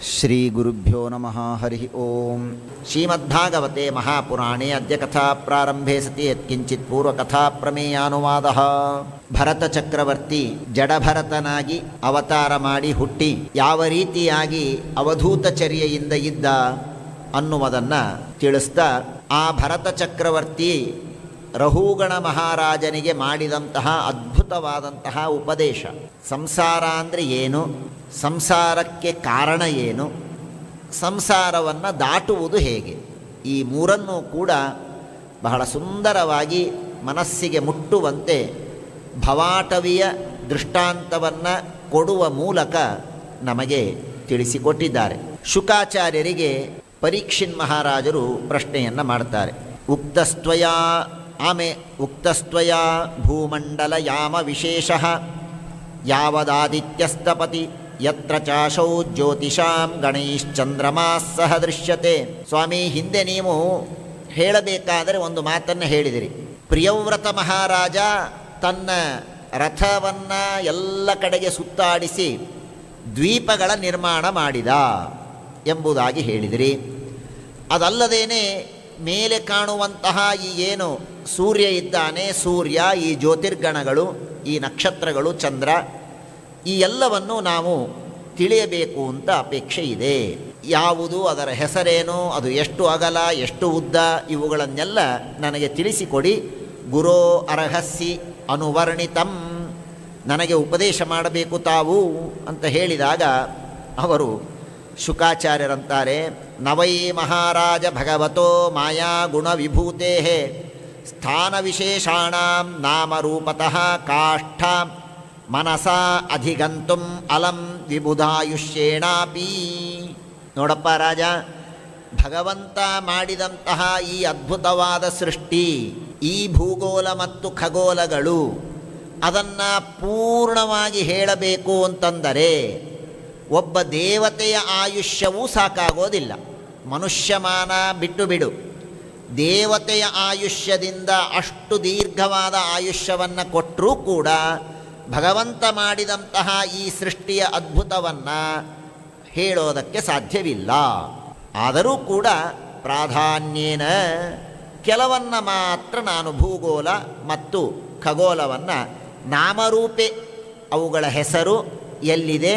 ಶ್ರೀಗುರುಭ್ಯೋ ನಮಃ ಹರಿ ಓಂ. ಶ್ರೀಮದ್ಭಾಗವತೆ ಮಹಾಪುರಾಣೇ ಅದ್ಯ ಕಥಾ ಪ್ರಾರಂಭೆ ಸತಿ ಯತ್ಕಿಂಚಿತ್ ಪೂರ್ವಕಥಾ ಪ್ರಮೇಯಾನುವಾದ. ಭರತ ಚಕ್ರವರ್ತಿ ಜಡಭರತನಾಗಿ ಅವತಾರ ಮಾಡಿ ಹುಟ್ಟಿ ಯಾವ ರೀತಿಯಾಗಿ ಅವಧೂತಚರ್ಯೆಯಿಂದ ಇದ್ದ ಅನ್ನುವುದನ್ನು ತಿಳಿಸ್ತಾ, ಆ ಭರತ ಚಕ್ರವರ್ತಿ ರಹುಗಣ ಮಹಾರಾಜನಿಗೆ ಮಾಡಿದಂತಹ ಅದ್ಭುತವಾದಂತಹ ಉಪದೇಶ, ಸಂಸಾರ ಅಂದರೆ ಏನು, ಸಂಸಾರಕ್ಕೆ ಕಾರಣ ಏನು, ಸಂಸಾರವನ್ನು ದಾಟುವುದು ಹೇಗೆ, ಈ ಮೂರನ್ನೂ ಕೂಡ ಬಹಳ ಸುಂದರವಾಗಿ ಮನಸ್ಸಿಗೆ ಮುಟ್ಟುವಂತೆ ಭವಾಟವಿಯ ದೃಷ್ಟಾಂತವನ್ನು ಕೊಡುವ ಮೂಲಕ ನಮಗೆ ತಿಳಿಸಿಕೊಟ್ಟಿದ್ದಾರೆ. ಶುಕಾಚಾರ್ಯರಿಗೆ ಪರೀಕ್ಷಿನ್ ಮಹಾರಾಜರು ಪ್ರಶ್ನೆಯನ್ನು ಮಾಡ್ತಾರೆ. ಉಕ್ತಸ್ತ್ವಯಾ ಭೂಮಂಡಲ ಯಾಮ ವಿಶೇಷ ಯಾವದಾದಿತ್ಯಸ್ತಪತಿ ಯತ್ರ ಚಾಶೌ ಜ್ಯೋತಿಷಾಂ ಗಣೈಶ್ಚಂದ್ರಮಾಸ್ ಸಹ ದೃಶ್ಯತೆ. ಸ್ವಾಮಿ, ಹಿಂದೆ ನೀವು ಹೇಳಬೇಕಾದರೆ ಒಂದು ಮಾತನ್ನು ಹೇಳಿದಿರಿ. ಪ್ರಿಯವ್ರತ ಮಹಾರಾಜ ತನ್ನ ರಥವನ್ನು ಎಲ್ಲ ಕಡೆಗೆ ಸುತ್ತಾಡಿಸಿ ದ್ವೀಪಗಳ ನಿರ್ಮಾಣ ಮಾಡಿದ ಎಂಬುದಾಗಿ ಹೇಳಿದಿರಿ. ಅದಲ್ಲದೇನೆ ಮೇಲೆ ಕಾಣುವಂತಹ ಈ ಏನು ಸೂರ್ಯ ಇದ್ದಾನೆ, ಸೂರ್ಯ, ಈ ಜ್ಯೋತಿರ್ಗಣಗಳು, ಈ ನಕ್ಷತ್ರಗಳು, ಚಂದ್ರ, ಈ ಎಲ್ಲವನ್ನು ನಾವು ತಿಳಿಯಬೇಕು ಅಂತ ಅಪೇಕ್ಷೆ ಇದೆ. ಯಾವುದು, ಅದರ ಹೆಸರೇನು, ಅದು ಎಷ್ಟು ಅಗಲ, ಎಷ್ಟು ಉದ್ದ, ಇವುಗಳನ್ನೆಲ್ಲ ನನಗೆ ತಿಳಿಸಿಕೊಡಿ. ಗುರೋ ಅರ್ಹಸಿ ಅನುವರ್ಣಿತಂ, ನನಗೆ ಉಪದೇಶ ಮಾಡಬೇಕು ತಾವು ಅಂತ ಹೇಳಿದಾಗ ಅವರು ಶುಕಾಚಾರ್ಯರಂತಾರೆ, ನವೈ ಮಹಾರಾಜ ಭಗವತೋ ಮಾಯಾ ಗುಣ ವಿಭೂತೆ ಸ್ಥಾನ ವಿಶೇಷಾಣಾಂ ನಾಮರೂಪತಃ ಕಾಷ್ಠ ಮನಸಾ ಅಧಿಗಂತುಂ ಅಲಂ ವಿಬುಧಾಯುಷ್ಯೇಣಾಪಿ. ನೋಡಪ್ಪ ರಾಜ, ಭಗವಂತ ಮಾಡಿದಂತಹ ಈ ಅದ್ಭುತವಾದ ಸೃಷ್ಟಿ, ಈ ಭೂಗೋಳ ಮತ್ತು ಖಗೋಲಗಳು, ಅದನ್ನು ಪೂರ್ಣವಾಗಿ ಹೇಳಬೇಕು ಅಂತಂದರೆ ಒಬ್ಬ ದೇವತೆಯ ಆಯುಷ್ಯವೂ ಸಾಕಾಗೋದಿಲ್ಲ. ಮನುಷ್ಯಮಾನ ಬಿಟ್ಟು ಬಿಡು, ದೇವತೆಯ ಆಯುಷ್ಯದಿಂದ ಅಷ್ಟು ದೀರ್ಘವಾದ ಆಯುಷ್ಯವನ್ನು ಕೊಟ್ಟರೂ ಕೂಡ ಭಗವಂತ ಮಾಡಿದಂತಹ ಈ ಸೃಷ್ಟಿಯ ಅದ್ಭುತವನ್ನು ಹೇಳೋದಕ್ಕೆ ಸಾಧ್ಯವಿಲ್ಲ. ಆದರೂ ಕೂಡ ಪ್ರಾಧಾನ್ಯೇನ ಕೆಲವನ್ನು ಮಾತ್ರ ನಾನು ಭೂಗೋಳ ಮತ್ತು ಖಗೋಲವನ್ನು ನಾಮರೂಪೆ, ಅವುಗಳ ಹೆಸರು ಎಲ್ಲಿದೆ,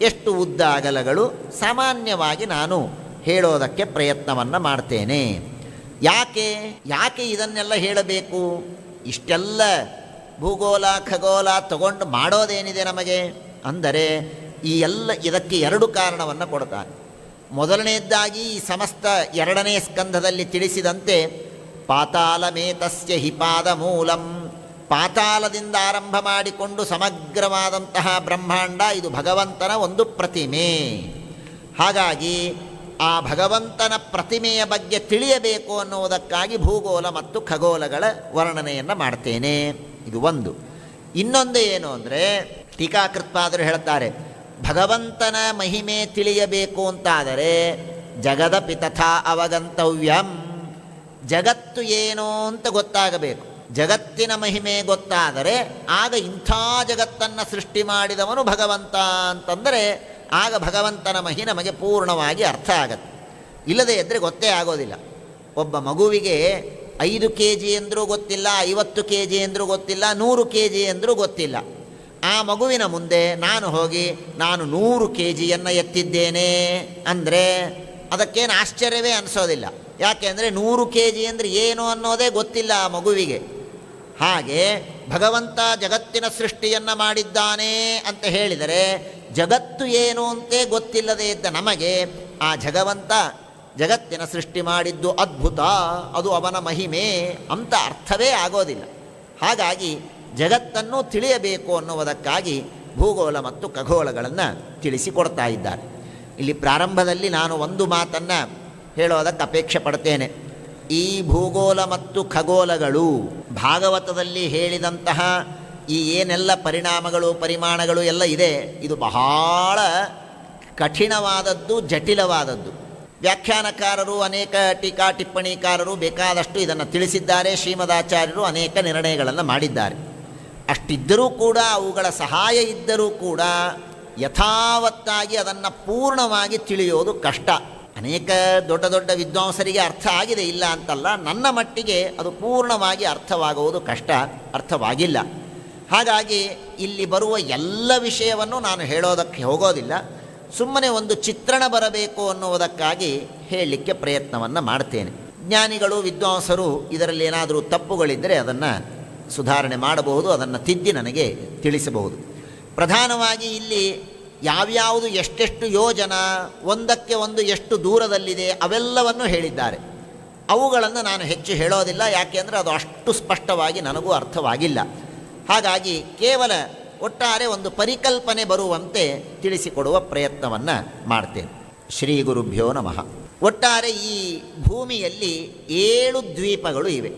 ಎಷ್ಟು ಉದ್ದ ಅಗಲಗಳು, ಸಾಮಾನ್ಯವಾಗಿ ನಾನು ಹೇಳೋದಕ್ಕೆ ಪ್ರಯತ್ನವನ್ನು ಮಾಡ್ತೇನೆ. ಯಾಕೆ ಇದನ್ನೆಲ್ಲ ಹೇಳಬೇಕು? ಇಷ್ಟೆಲ್ಲ ಭೂಗೋಳ ಖಗೋಳ ತಗೊಂಡು ಮಾಡೋದೇನಿದೆ ನಮಗೆ ಅಂದರೆ, ಇದಕ್ಕೆ ಎರಡು ಕಾರಣವನ್ನು ಕೊಡ್ತಾನೆ. ಮೊದಲನೆಯದಾಗಿ ಈ ಸಮಸ್ತ ಎರಡನೇ ಸ್ಕಂಧದಲ್ಲಿ ತಿಳಿಸಿದಂತೆ ಪಾತಾಳಮೇತಸ್ಯ ಹಿಪಾದ ಮೂಲಂ, ಪಾತಾಳದಿಂದ ಆರಂಭ ಮಾಡಿಕೊಂಡು ಸಮಗ್ರವಾದಂತಹ ಬ್ರಹ್ಮಾಂಡ ಇದು ಭಗವಂತನ ಒಂದು ಪ್ರತಿಮೆ. ಹಾಗಾಗಿ ಆ ಭಗವಂತನ ಪ್ರತಿಮೆಯ ಬಗ್ಗೆ ತಿಳಿಯಬೇಕು ಅನ್ನುವುದಕ್ಕಾಗಿ ಭೂಗೋಳ ಮತ್ತು ಖಗೋಲಗಳ ವರ್ಣನೆಯನ್ನು ಮಾಡ್ತೇನೆ. ಇದು ಒಂದು. ಇನ್ನೊಂದು ಏನು ಅಂದರೆ, ಟೀಕಾಕೃತ್ಪಾದರು ಹೇಳ್ತಾರೆ, ಭಗವಂತನ ಮಹಿಮೆ ತಿಳಿಯಬೇಕು ಅಂತಾದರೆ ಜಗದಪಿ ತಥಾ ಅವಗಂತವ್ಯಂ, ಜಗತ್ತು ಏನು ಅಂತ ಗೊತ್ತಾಗಬೇಕು. ಜಗತ್ತಿನ ಮಹಿಮೆ ಗೊತ್ತಾದರೆ ಆಗ ಇಂಥ ಜಗತ್ತನ್ನು ಸೃಷ್ಟಿ ಮಾಡಿದವನು ಭಗವಂತ ಅಂತಂದರೆ ಆಗ ಭಗವಂತನ ಮಹಿ ನಮಗೆ ಪೂರ್ಣವಾಗಿ ಅರ್ಥ ಆಗತ್ತೆ. ಇಲ್ಲದೇ ಇದ್ದರೆ ಗೊತ್ತೇ ಆಗೋದಿಲ್ಲ. ಒಬ್ಬ ಮಗುವಿಗೆ 5 kg ಎಂದರೂ ಗೊತ್ತಿಲ್ಲ, 50 kg ಎಂದರೂ ಗೊತ್ತಿಲ್ಲ, 100 kg ಎಂದರೂ ಗೊತ್ತಿಲ್ಲ. ಆ ಮಗುವಿನ ಮುಂದೆ ನಾನು 100 kg ಎತ್ತಿದ್ದೇನೆ ಅಂದರೆ ಅದಕ್ಕೇನು ಆಶ್ಚರ್ಯವೇ ಅನಿಸೋದಿಲ್ಲ. ಯಾಕೆ ಅಂದರೆ 100 kg ಅಂದರೆ ಏನು ಅನ್ನೋದೇ ಗೊತ್ತಿಲ್ಲ ಆ ಮಗುವಿಗೆ. ಹಾಗೆ ಭಗವಂತ ಜಗತ್ತಿನ ಸೃಷ್ಟಿಯನ್ನು ಮಾಡಿದ್ದಾನೆ ಅಂತ ಹೇಳಿದರೆ ಜಗತ್ತು ಏನು ಅಂತೇ ಗೊತ್ತಿಲ್ಲದೆ ಇದ್ದ ನಮಗೆ ಆ ಭಗವಂತ ಜಗತ್ತಿನ ಸೃಷ್ಟಿ ಮಾಡಿದ್ದು ಅದ್ಭುತ, ಅದು ಅವನ ಮಹಿಮೆ ಅಂತ ಅರ್ಥವೇ ಆಗೋದಿಲ್ಲ. ಹಾಗಾಗಿ ಜಗತ್ತನ್ನು ತಿಳಿಯಬೇಕು ಅನ್ನುವುದಕ್ಕಾಗಿ ಭೂಗೋಳ ಮತ್ತು ಖಗೋಳಗಳನ್ನು ತಿಳಿಸಿಕೊಡ್ತಾ ಇದ್ದಾರೆ. ಇಲ್ಲಿ ಪ್ರಾರಂಭದಲ್ಲಿ ನಾನು ಒಂದು ಮಾತನ್ನು ಹೇಳೋದಕ್ಕೆ ಅಪೇಕ್ಷೆ ಪಡ್ತೇನೆ. ಈ ಭೂಗೋಳ ಮತ್ತು ಖಗೋಲಗಳು ಭಾಗವತದಲ್ಲಿ ಹೇಳಿದಂತಹ ಈ ಏನೆಲ್ಲ ಪರಿಣಾಮಗಳು, ಪರಿಮಾಣಗಳು ಎಲ್ಲ ಇದೆ, ಇದು ಬಹಳ ಕಠಿಣವಾದದ್ದು, ಜಟಿಲವಾದದ್ದು. ವ್ಯಾಖ್ಯಾನಕಾರರು, ಅನೇಕ ಟೀಕಾ ಟಿಪ್ಪಣಿಕಾರರು ಬೇಕಾದಷ್ಟು ಇದನ್ನು ತಿಳಿಸಿದ್ದಾರೆ. ಶ್ರೀಮದಾಚಾರ್ಯರು ಅನೇಕ ನಿರ್ಣಯಗಳನ್ನು ಮಾಡಿದ್ದಾರೆ. ಅಷ್ಟಿದ್ದರೂ ಕೂಡ, ಅವುಗಳ ಸಹಾಯ ಇದ್ದರೂ ಕೂಡ ಯಥಾವತ್ತಾಗಿ ಅದನ್ನು ಪೂರ್ಣವಾಗಿ ತಿಳಿಯೋದು ಕಷ್ಟ. ಅನೇಕ ದೊಡ್ಡ ದೊಡ್ಡ ವಿದ್ವಾಂಸರಿಗೆ ಅರ್ಥ ಆಗಿದೆ, ಇಲ್ಲ ಅಂತಲ್ಲ. ನನ್ನ ಮಟ್ಟಿಗೆ ಅದು ಪೂರ್ಣವಾಗಿ ಅರ್ಥವಾಗುವುದು ಕಷ್ಟ, ಅರ್ಥವಾಗಿಲ್ಲ. ಹಾಗಾಗಿ ಇಲ್ಲಿ ಬರುವ ಎಲ್ಲ ವಿಷಯವನ್ನು ನಾನು ಹೇಳೋದಕ್ಕೆ ಹೋಗೋದಿಲ್ಲ. ಸುಮ್ಮನೆ ಒಂದು ಚಿತ್ರಣ ಬರಬೇಕು ಅನ್ನುವುದಕ್ಕಾಗಿ ಹೇಳಲಿಕ್ಕೆ ಪ್ರಯತ್ನವನ್ನು ಮಾಡ್ತೇನೆ. ಜ್ಞಾನಿಗಳು, ವಿದ್ವಾಂಸರು ಇದರಲ್ಲಿ ಏನಾದರೂ ತಪ್ಪುಗಳಿದ್ದರೆ ಅದನ್ನು ಸುಧಾರಣೆ ಮಾಡಬಹುದು, ಅದನ್ನು ತಿದ್ದಿ ನನಗೆ ತಿಳಿಸಬಹುದು. ಪ್ರಧಾನವಾಗಿ ಇಲ್ಲಿ ಯಾವ್ಯಾವುದು ಎಷ್ಟೆಷ್ಟು ಯೋಜನ, ಒಂದಕ್ಕೆ ಒಂದು ಎಷ್ಟು ದೂರದಲ್ಲಿದೆ ಅವೆಲ್ಲವನ್ನು ಹೇಳಿದ್ದಾರೆ. ಅವುಗಳನ್ನು ನಾನು ಹೆಚ್ಚು ಹೇಳೋದಿಲ್ಲ, ಯಾಕೆಂದರೆ ಅದು ಅಷ್ಟು ಸ್ಪಷ್ಟವಾಗಿ ನನಗೂ ಅರ್ಥವಾಗಿಲ್ಲ. ಹಾಗಾಗಿ ಕೇವಲ ಒಟ್ಟಾರೆ ಒಂದು ಪರಿಕಲ್ಪನೆ ಬರುವಂತೆ ತಿಳಿಸಿಕೊಡುವ ಪ್ರಯತ್ನವನ್ನು ಮಾಡ್ತೇನೆ. ಶ್ರೀ ಗುರುಭ್ಯೋ ನಮಃ. ಒಟ್ಟಾರೆ ಈ ಭೂಮಿಯಲ್ಲಿ 7 ದ್ವೀಪಗಳು ಇವೆ.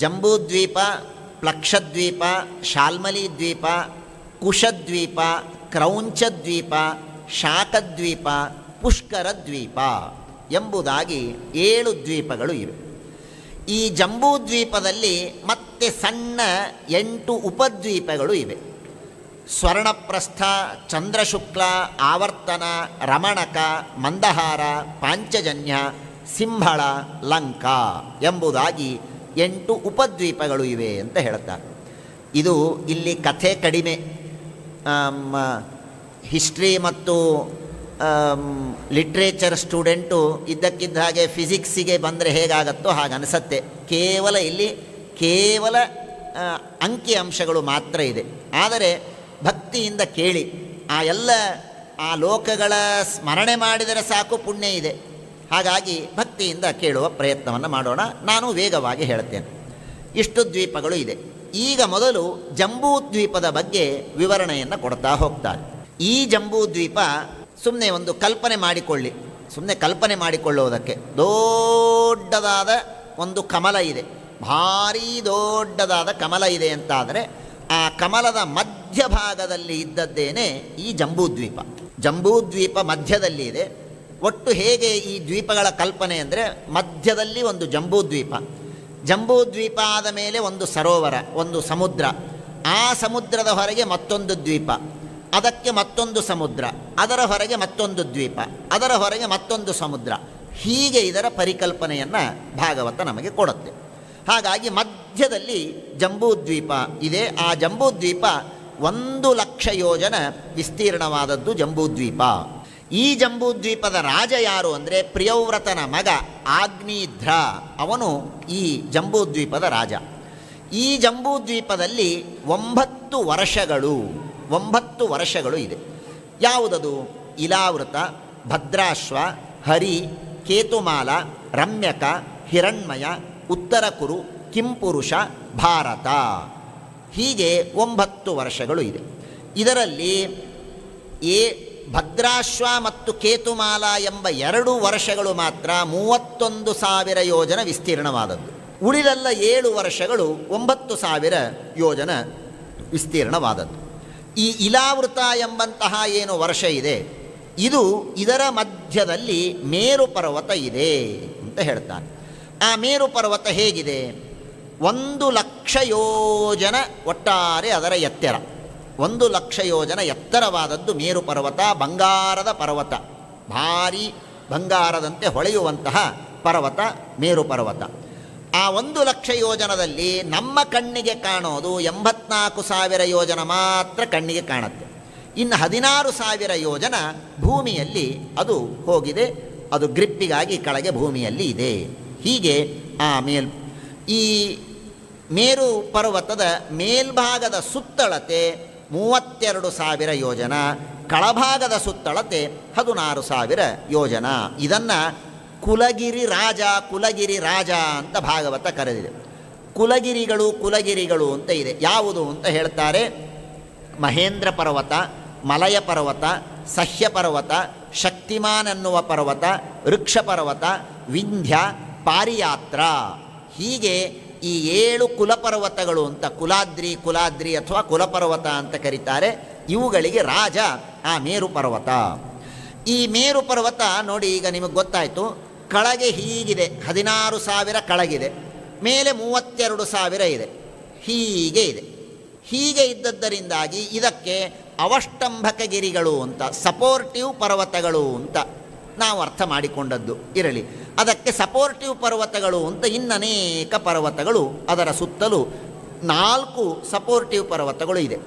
ಜಂಬೂದ್ವೀಪ, ಪ್ಲಕ್ಷದ್ವೀಪ, ಶಾಲ್ಮಲಿ ದ್ವೀಪ, ಕುಶದ್ವೀಪ, ಕ್ರೌಂಚದ್ವೀಪ, ಶಾಕದ್ವೀಪ, ಪುಷ್ಕರ ದ್ವೀಪ ಎಂಬುದಾಗಿ 7 ದ್ವೀಪಗಳು ಇವೆ. ಈ ಜಂಬೂದ್ವೀಪದಲ್ಲಿ ಮತ್ತೆ ಸಣ್ಣ 8 ಉಪದ್ವೀಪಗಳು ಇವೆ. ಸ್ವರ್ಣಪ್ರಸ್ಥ, ಚಂದ್ರಶುಕ್ಲ, ಆವರ್ತನ, ರಮಣಕ, ಮಂದಹಾರ, ಪಾಂಚಜನ್ಯ, ಸಿಂಹಳ, ಲಂಕಾ ಎಂಬುದಾಗಿ 8 ಉಪದ್ವೀಪಗಳು ಇವೆ ಅಂತ ಹೇಳ್ತಾರೆ. ಇದು ಇಲ್ಲಿ ಕಥೆ ಕಡಿಮೆ. ಹಿಸ್ಟ್ರಿ ಮತ್ತು ಲಿಟ್ರೇಚರ್ ಸ್ಟೂಡೆಂಟು ಇದ್ದಕ್ಕಿದ್ದ ಹಾಗೆ ಫಿಸಿಕ್ಸಿಗೆ ಬಂದರೆ ಹೇಗಾಗತ್ತೋ ಹಾಗೆ ಅನಿಸತ್ತೆ. ಕೇವಲ ಅಂಕಿ ಅಂಶಗಳು ಮಾತ್ರ ಇದೆ. ಆದರೆ ಭಕ್ತಿಯಿಂದ ಕೇಳಿ, ಆ ಲೋಕಗಳ ಸ್ಮರಣೆ ಮಾಡಿದರೆ ಸಾಕು, ಪುಣ್ಯ ಇದೆ. ಹಾಗಾಗಿ ಭಕ್ತಿಯಿಂದ ಕೇಳುವ ಪ್ರಯತ್ನವನ್ನು ಮಾಡೋಣ. ನಾನು ವೇಗವಾಗಿ ಹೇಳ್ತೇನೆ. ಇಷ್ಟು ದ್ವೀಪಗಳು ಇದೆ. ಈಗ ಮೊದಲು ಜಂಬೂದ್ವೀಪದ ಬಗ್ಗೆ ವಿವರಣೆಯನ್ನು ಕೊಡ್ತಾ ಹೋಗ್ತಾರೆ. ಈ ಜಂಬೂದ್ವೀಪ ಸುಮ್ಮನೆ ಒಂದು ಕಲ್ಪನೆ ಮಾಡಿಕೊಳ್ಳಿ. ಸುಮ್ಮನೆ ಕಲ್ಪನೆ ಮಾಡಿಕೊಳ್ಳುವುದಕ್ಕೆ ದೊಡ್ಡದಾದ ಒಂದು ಕಮಲ ಇದೆ, ಭಾರೀ ದೊಡ್ಡದಾದ ಕಮಲ ಇದೆ ಅಂತಾದರೆ ಆ ಕಮಲದ ಮಧ್ಯಭಾಗದಲ್ಲಿ ಇದ್ದದ್ದೇನೆ ಈ ಜಂಬೂದ್ವೀಪ. ಜಂಬೂದ್ವೀಪ ಮಧ್ಯದಲ್ಲಿ ಇದೆ. ಒಟ್ಟು ಹೇಗೆ ಈ ದ್ವೀಪಗಳ ಕಲ್ಪನೆ ಅಂದರೆ, ಮಧ್ಯದಲ್ಲಿ ಒಂದು ಜಂಬೂದ್ವೀಪ, ಜಂಬೂದ್ವೀಪ ಆದ ಮೇಲೆ ಒಂದು ಸರೋವರ, ಒಂದು ಸಮುದ್ರ, ಆ ಸಮುದ್ರದ ಹೊರಗೆ ಮತ್ತೊಂದು ದ್ವೀಪ, ಅದಕ್ಕೆ ಮತ್ತೊಂದು ಸಮುದ್ರ, ಅದರ ಹೊರಗೆ ಮತ್ತೊಂದು ದ್ವೀಪ, ಅದರ ಹೊರಗೆ ಮತ್ತೊಂದು ಸಮುದ್ರ. ಹೀಗೆ ಇದರ ಪರಿಕಲ್ಪನೆಯನ್ನು ಭಾಗವತ ನಮಗೆ ಕೊಡುತ್ತೆ. ಹಾಗಾಗಿ ಮಧ್ಯದಲ್ಲಿ ಜಂಬೂದ್ವೀಪ ಇದೆ. ಆ ಜಂಬೂದ್ವೀಪ 1,00,000 ಯೋಜನ ವಿಸ್ತೀರ್ಣವಾದದ್ದು ಜಂಬೂದ್ವೀಪ. ಈ ಜಂಬೂದ್ವೀಪದ ರಾಜ ಯಾರು ಅಂದರೆ ಪ್ರಿಯವ್ರತನ ಮಗ ಆಗ್ನೇಧ್ರ. ಅವನು ಈ ಜಂಬೂದ್ವೀಪದ ರಾಜ. ಈ ಜಂಬೂದ್ವೀಪದಲ್ಲಿ 9 ವರ್ಷಗಳು ಇದೆ. ಯಾವುದದು? ಇಲಾವೃತ, ಭದ್ರಾಶ್ವ, ಹರಿ, ಕೇತುಮಾಲ, ರಮ್ಯಕ, ಹಿರಣ್ಮಯ, ಉತ್ತರ ಕುರು, ಕಿಂಪುರುಷ, ಭಾರತ. ಹೀಗೆ 9 ವರ್ಷಗಳು ಇದೆ. ಇದರಲ್ಲಿ ಭದ್ರಾಶ್ವ ಮತ್ತು ಕೇತುಮಾಲ ಎಂಬ 2 ವರ್ಷಗಳು ಮಾತ್ರ 31,000 ಯೋಜನ ವಿಸ್ತೀರ್ಣವಾದದ್ದು. ಉಳಿದೆಲ್ಲ 7 ವರ್ಷಗಳು 9,000 ಯೋಜನ ವಿಸ್ತೀರ್ಣವಾದದ್ದು. ಈ ಇಲಾವೃತ ಎಂಬಂತಹ ಏನು ವರ್ಷ ಇದೆ, ಇದರ ಮಧ್ಯದಲ್ಲಿ ಮೇರು ಪರ್ವತ ಇದೆ ಅಂತ ಹೇಳ್ತಾನೆ. ಆ ಮೇರು ಪರ್ವತ ಹೇಗಿದೆ? 1,00,000 ಯೋಜನ ಒಟ್ಟಾರೆ ಅದರ ಎತ್ತರ. 1,00,000 ಯೋಜನ ಎತ್ತರವಾದದ್ದು ಮೇರು ಪರ್ವತ. ಬಂಗಾರದ ಪರ್ವತ, ಭಾರೀ ಬಂಗಾರದಂತೆ ಹೊಳೆಯುವಂತಹ ಪರ್ವತ ಮೇರು ಪರ್ವತ. ಆ 1,00,000 ಯೋಜನದಲ್ಲಿ ನಮ್ಮ ಕಣ್ಣಿಗೆ ಕಾಣೋದು 84,000 ಯೋಜನ ಮಾತ್ರ ಕಣ್ಣಿಗೆ ಕಾಣುತ್ತೆ. ಇನ್ನು 16,000 ಯೋಜನ ಭೂಮಿಯಲ್ಲಿ ಅದು ಹೋಗಿದೆ. ಅದು ಗ್ರಿಪ್ಪಿಗಾಗಿ ಕೆಳಗೆ ಭೂಮಿಯಲ್ಲಿ ಇದೆ. ಹೀಗೆ ಈ ಮೇರು ಪರ್ವತದ ಮೇಲ್ಭಾಗದ ಸುತ್ತಳತೆ 32,000 ಯೋಜನ, ಕೆಳಭಾಗದ ಸುತ್ತಳತೆ 16,000 ಯೋಜನ. ಇದನ್ನು ಕುಲಗಿರಿ ರಾಜ ಅಂತ ಭಾಗವತ ಕರೆದಿದೆ. ಕುಲಗಿರಿಗಳು ಅಂತ ಇದೆ. ಯಾವುದು ಅಂತ ಹೇಳ್ತಾರೆ? ಮಹೇಂದ್ರ ಪರ್ವತ, ಮಲಯ ಪರ್ವತ, ಸಹ್ಯ ಪರ್ವತ, ಶಕ್ತಿಮಾನ್ ಎನ್ನುವ ಪರ್ವತ, ವೃಕ್ಷ ಪರ್ವತ, ವಿಂಧ್ಯ, ಪಾರಿಯಾತ್ರ. ಹೀಗೆ ಈ 7 ಕುಲಪರ್ವತಗಳು ಅಂತ, ಕುಲಾದ್ರಿ ಅಥವಾ ಕುಲಪರ್ವತ ಅಂತ ಕರೀತಾರೆ. ಇವುಗಳಿಗೆ ರಾಜ ಆ ಮೇರು ಪರ್ವತ. ಈ ಮೇರು ಪರ್ವತ ನೋಡಿ, ಈಗ ನಿಮಗೆ ಗೊತ್ತಾಯಿತು. ಕೆಳಗೆ ಹೀಗಿದೆ, 16,000 ಕೆಳಗಿದೆ, ಮೇಲೆ 32,000 ಇದೆ. ಹೀಗೆ ಇದ್ದದ್ದರಿಂದಾಗಿ ಇದಕ್ಕೆ ಅವಷ್ಟಂಭಕಗಿರಿಗಳು ಅಂತ, ಸಪೋರ್ಟಿವ್ ಪರ್ವತಗಳು ಅಂತ ನಾವು ಅರ್ಥ ಮಾಡಿಕೊಂಡದ್ದು ಇರಲಿ. ಅದಕ್ಕೆ ಸಪೋರ್ಟಿವ್ ಪರ್ವತಗಳು ಅಂತ ಇನ್ನನೇಕ ಪರ್ವತಗಳು ಅದರ ಸುತ್ತಲೂ 4 ಸಪೋರ್ಟಿವ್ ಪರ್ವತಗಳು ಇದೆ.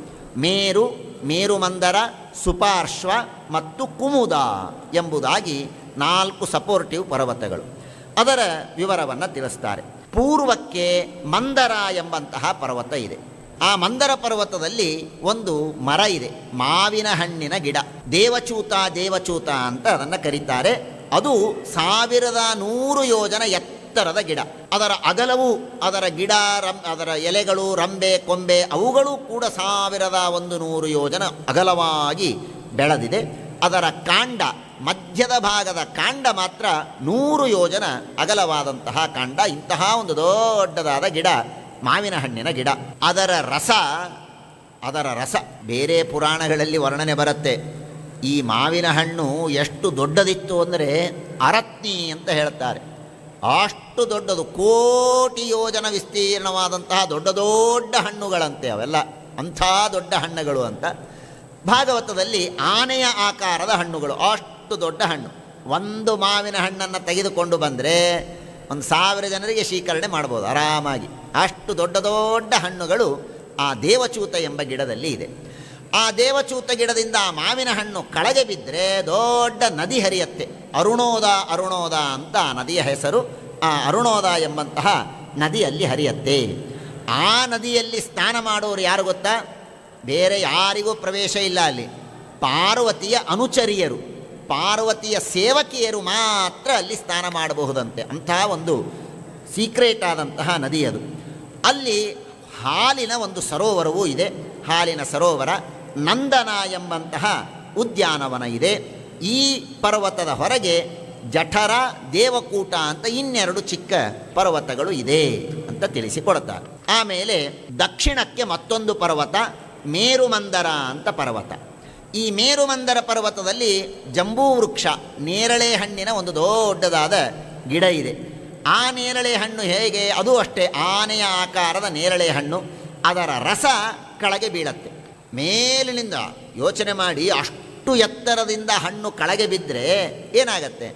ಮೇರು, ಮೇರುಮಂದರ, ಸುಪಾರ್ಶ್ವ ಮತ್ತು ಕುಮುದ ಎಂಬುದಾಗಿ 4 ಸಪೋರ್ಟಿವ್ ಪರ್ವತಗಳು. ಅದರ ವಿವರವನ್ನು ತಿಳಿಸ್ತಾರೆ. ಪೂರ್ವಕ್ಕೆ ಮಂದರ ಎಂಬಂತಹ ಪರ್ವತ ಇದೆ. ಆ ಮಂದರ ಪರ್ವತದಲ್ಲಿ ಒಂದು ಮರ ಇದೆ, ಮಾವಿನ ಹಣ್ಣಿನ ಗಿಡ. ದೇವಚೂತ ಅಂತ ಅದನ್ನು ಕರೀತಾರೆ. ಅದು 1100 ಯೋಜನ ಎತ್ತರದ ಗಿಡ. ಅದರ ಅಗಲವು, ಅದರ ಗಿಡ, ಅದರ ಎಲೆಗಳು, ರಂಬೆ, ಕೊಂಬೆ ಅವುಗಳು ಕೂಡ 1100 ಯೋಜನ ಅಗಲವಾಗಿ ಬೆಳೆದಿದೆ. ಅದರ ಕಾಂಡ, ಮಧ್ಯದ ಭಾಗದ ಕಾಂಡ ಮಾತ್ರ 100 ಯೋಜನ ಅಗಲವಾದಂತಹ ಕಾಂಡ. ಇಂತಹ ಒಂದು ದೊಡ್ಡದಾದ ಗಿಡ ಮಾವಿನ ಹಣ್ಣಿನ ಗಿಡ. ಅದರ ರಸ ಬೇರೆ ಪುರಾಣಗಳಲ್ಲಿ ವರ್ಣನೆ ಬರುತ್ತೆ. ಈ ಮಾವಿನ ಹಣ್ಣು ಎಷ್ಟು ದೊಡ್ಡದಿತ್ತು ಅಂದರೆ ಅರತ್ನಿ ಅಂತ ಹೇಳ್ತಾರೆ. ಅಷ್ಟು ದೊಡ್ಡದು, 1,000,000 ಯೋಜನ ವಿಸ್ತೀರ್ಣವಾದಂತಹ ದೊಡ್ಡ ದೊಡ್ಡ ಹಣ್ಣುಗಳಂತೆ ಅವೆಲ್ಲ, ಅಂಥ ದೊಡ್ಡ ಹಣ್ಣುಗಳು ಅಂತ. ಭಾಗವತದಲ್ಲಿ ಆನೆಯ ಆಕಾರದ ಹಣ್ಣುಗಳು, ಅಷ್ಟು ದೊಡ್ಡ ಹಣ್ಣು. ಒಂದು ಮಾವಿನ ಹಣ್ಣನ್ನು ತೆಗೆದುಕೊಂಡು ಬಂದರೆ 1,000 ಜನರಿಗೆ ಶೀಕರಣೆ ಮಾಡ್ಬೋದು ಆರಾಮಾಗಿ. ಅಷ್ಟು ದೊಡ್ಡ ದೊಡ್ಡ ಹಣ್ಣುಗಳು ಆ ದೇವಚೂತ ಎಂಬ ಗಿಡದಲ್ಲಿ ಇದೆ. ಆ ದೇವಚೂತ ಗಿಡದಿಂದ ಆ ಮಾವಿನ ಹಣ್ಣು ಕೆಳಗೆ ಬಿದ್ದರೆ ದೊಡ್ಡ ನದಿ ಹರಿಯುತ್ತೆ. ಅರುಣೋದ ಅಂತ ಆ ನದಿಯ ಹೆಸರು. ಆ ಅರುಣೋದ ಎಂಬಂತಹ ನದಿಯಲ್ಲಿ ಹರಿಯುತ್ತೆ. ಆ ನದಿಯಲ್ಲಿ ಸ್ನಾನ ಮಾಡೋರು ಯಾರು ಗೊತ್ತಾ? ಬೇರೆ ಯಾರಿಗೂ ಪ್ರವೇಶ ಇಲ್ಲ ಅಲ್ಲಿ. ಪಾರ್ವತಿಯ ಅನುಚರಿಯರು, ಪಾರ್ವತಿಯ ಸೇವಕಿಯರು ಮಾತ್ರ ಅಲ್ಲಿ ಸ್ನಾನ ಮಾಡಬಹುದಂತೆ. ಅಂಥ ಒಂದು ಸೀಕ್ರೆಟ್ ಆದಂತಹ ನದಿ ಅದು. ಅಲ್ಲಿ ಹಾಲಿನ ಒಂದು ಸರೋವರವೂ ಇದೆ. ಹಾಲಿನ ಸರೋವರ, ನಂದನ ಎಂಬಂತಹ ಉದ್ಯಾನವನ ಇದೆ. ಈ ಪರ್ವತದ ಹೊರಗೆ ಜಠರ, ದೇವಕೂಟ ಅಂತ 2 ಚಿಕ್ಕ ಪರ್ವತಗಳು ಇದೆ ಅಂತ ತಿಳಿಸಿಕೊಡುತ್ತಾರೆ. ಆಮೇಲೆ ದಕ್ಷಿಣಕ್ಕೆ ಮತ್ತೊಂದು ಪರ್ವತ ಮೇರುಮಂದರ ಅಂತ ಪರ್ವತ. ಈ ಮೇರುಮಂದರ ಪರ್ವತದಲ್ಲಿ ಜಂಬೂ ವೃಕ್ಷ, ನೇರಳೆ ಹಣ್ಣಿನ ಒಂದು ದೊಡ್ಡದಾದ ಗಿಡ ಇದೆ. ಆ ನೇರಳೆ ಹಣ್ಣು ಹೇಗೆ, ಅದು ಅಷ್ಟೇ ಆನೆಯ ಆಕಾರದ ನೇರಳೆ ಹಣ್ಣು. ಅದರ ರಸ ಕೆಳಗೆ ಬೀಳತ್ತೆ ಮೇಲಿನಿಂದ. ಯೋಚನೆ ಮಾಡಿ, ಅಷ್ಟು ಎತ್ತರದಿಂದ ಹಣ್ಣು ಕೆಳಗೆ ಬಿದ್ದರೆ ಏನಾಗತ್ತೆ?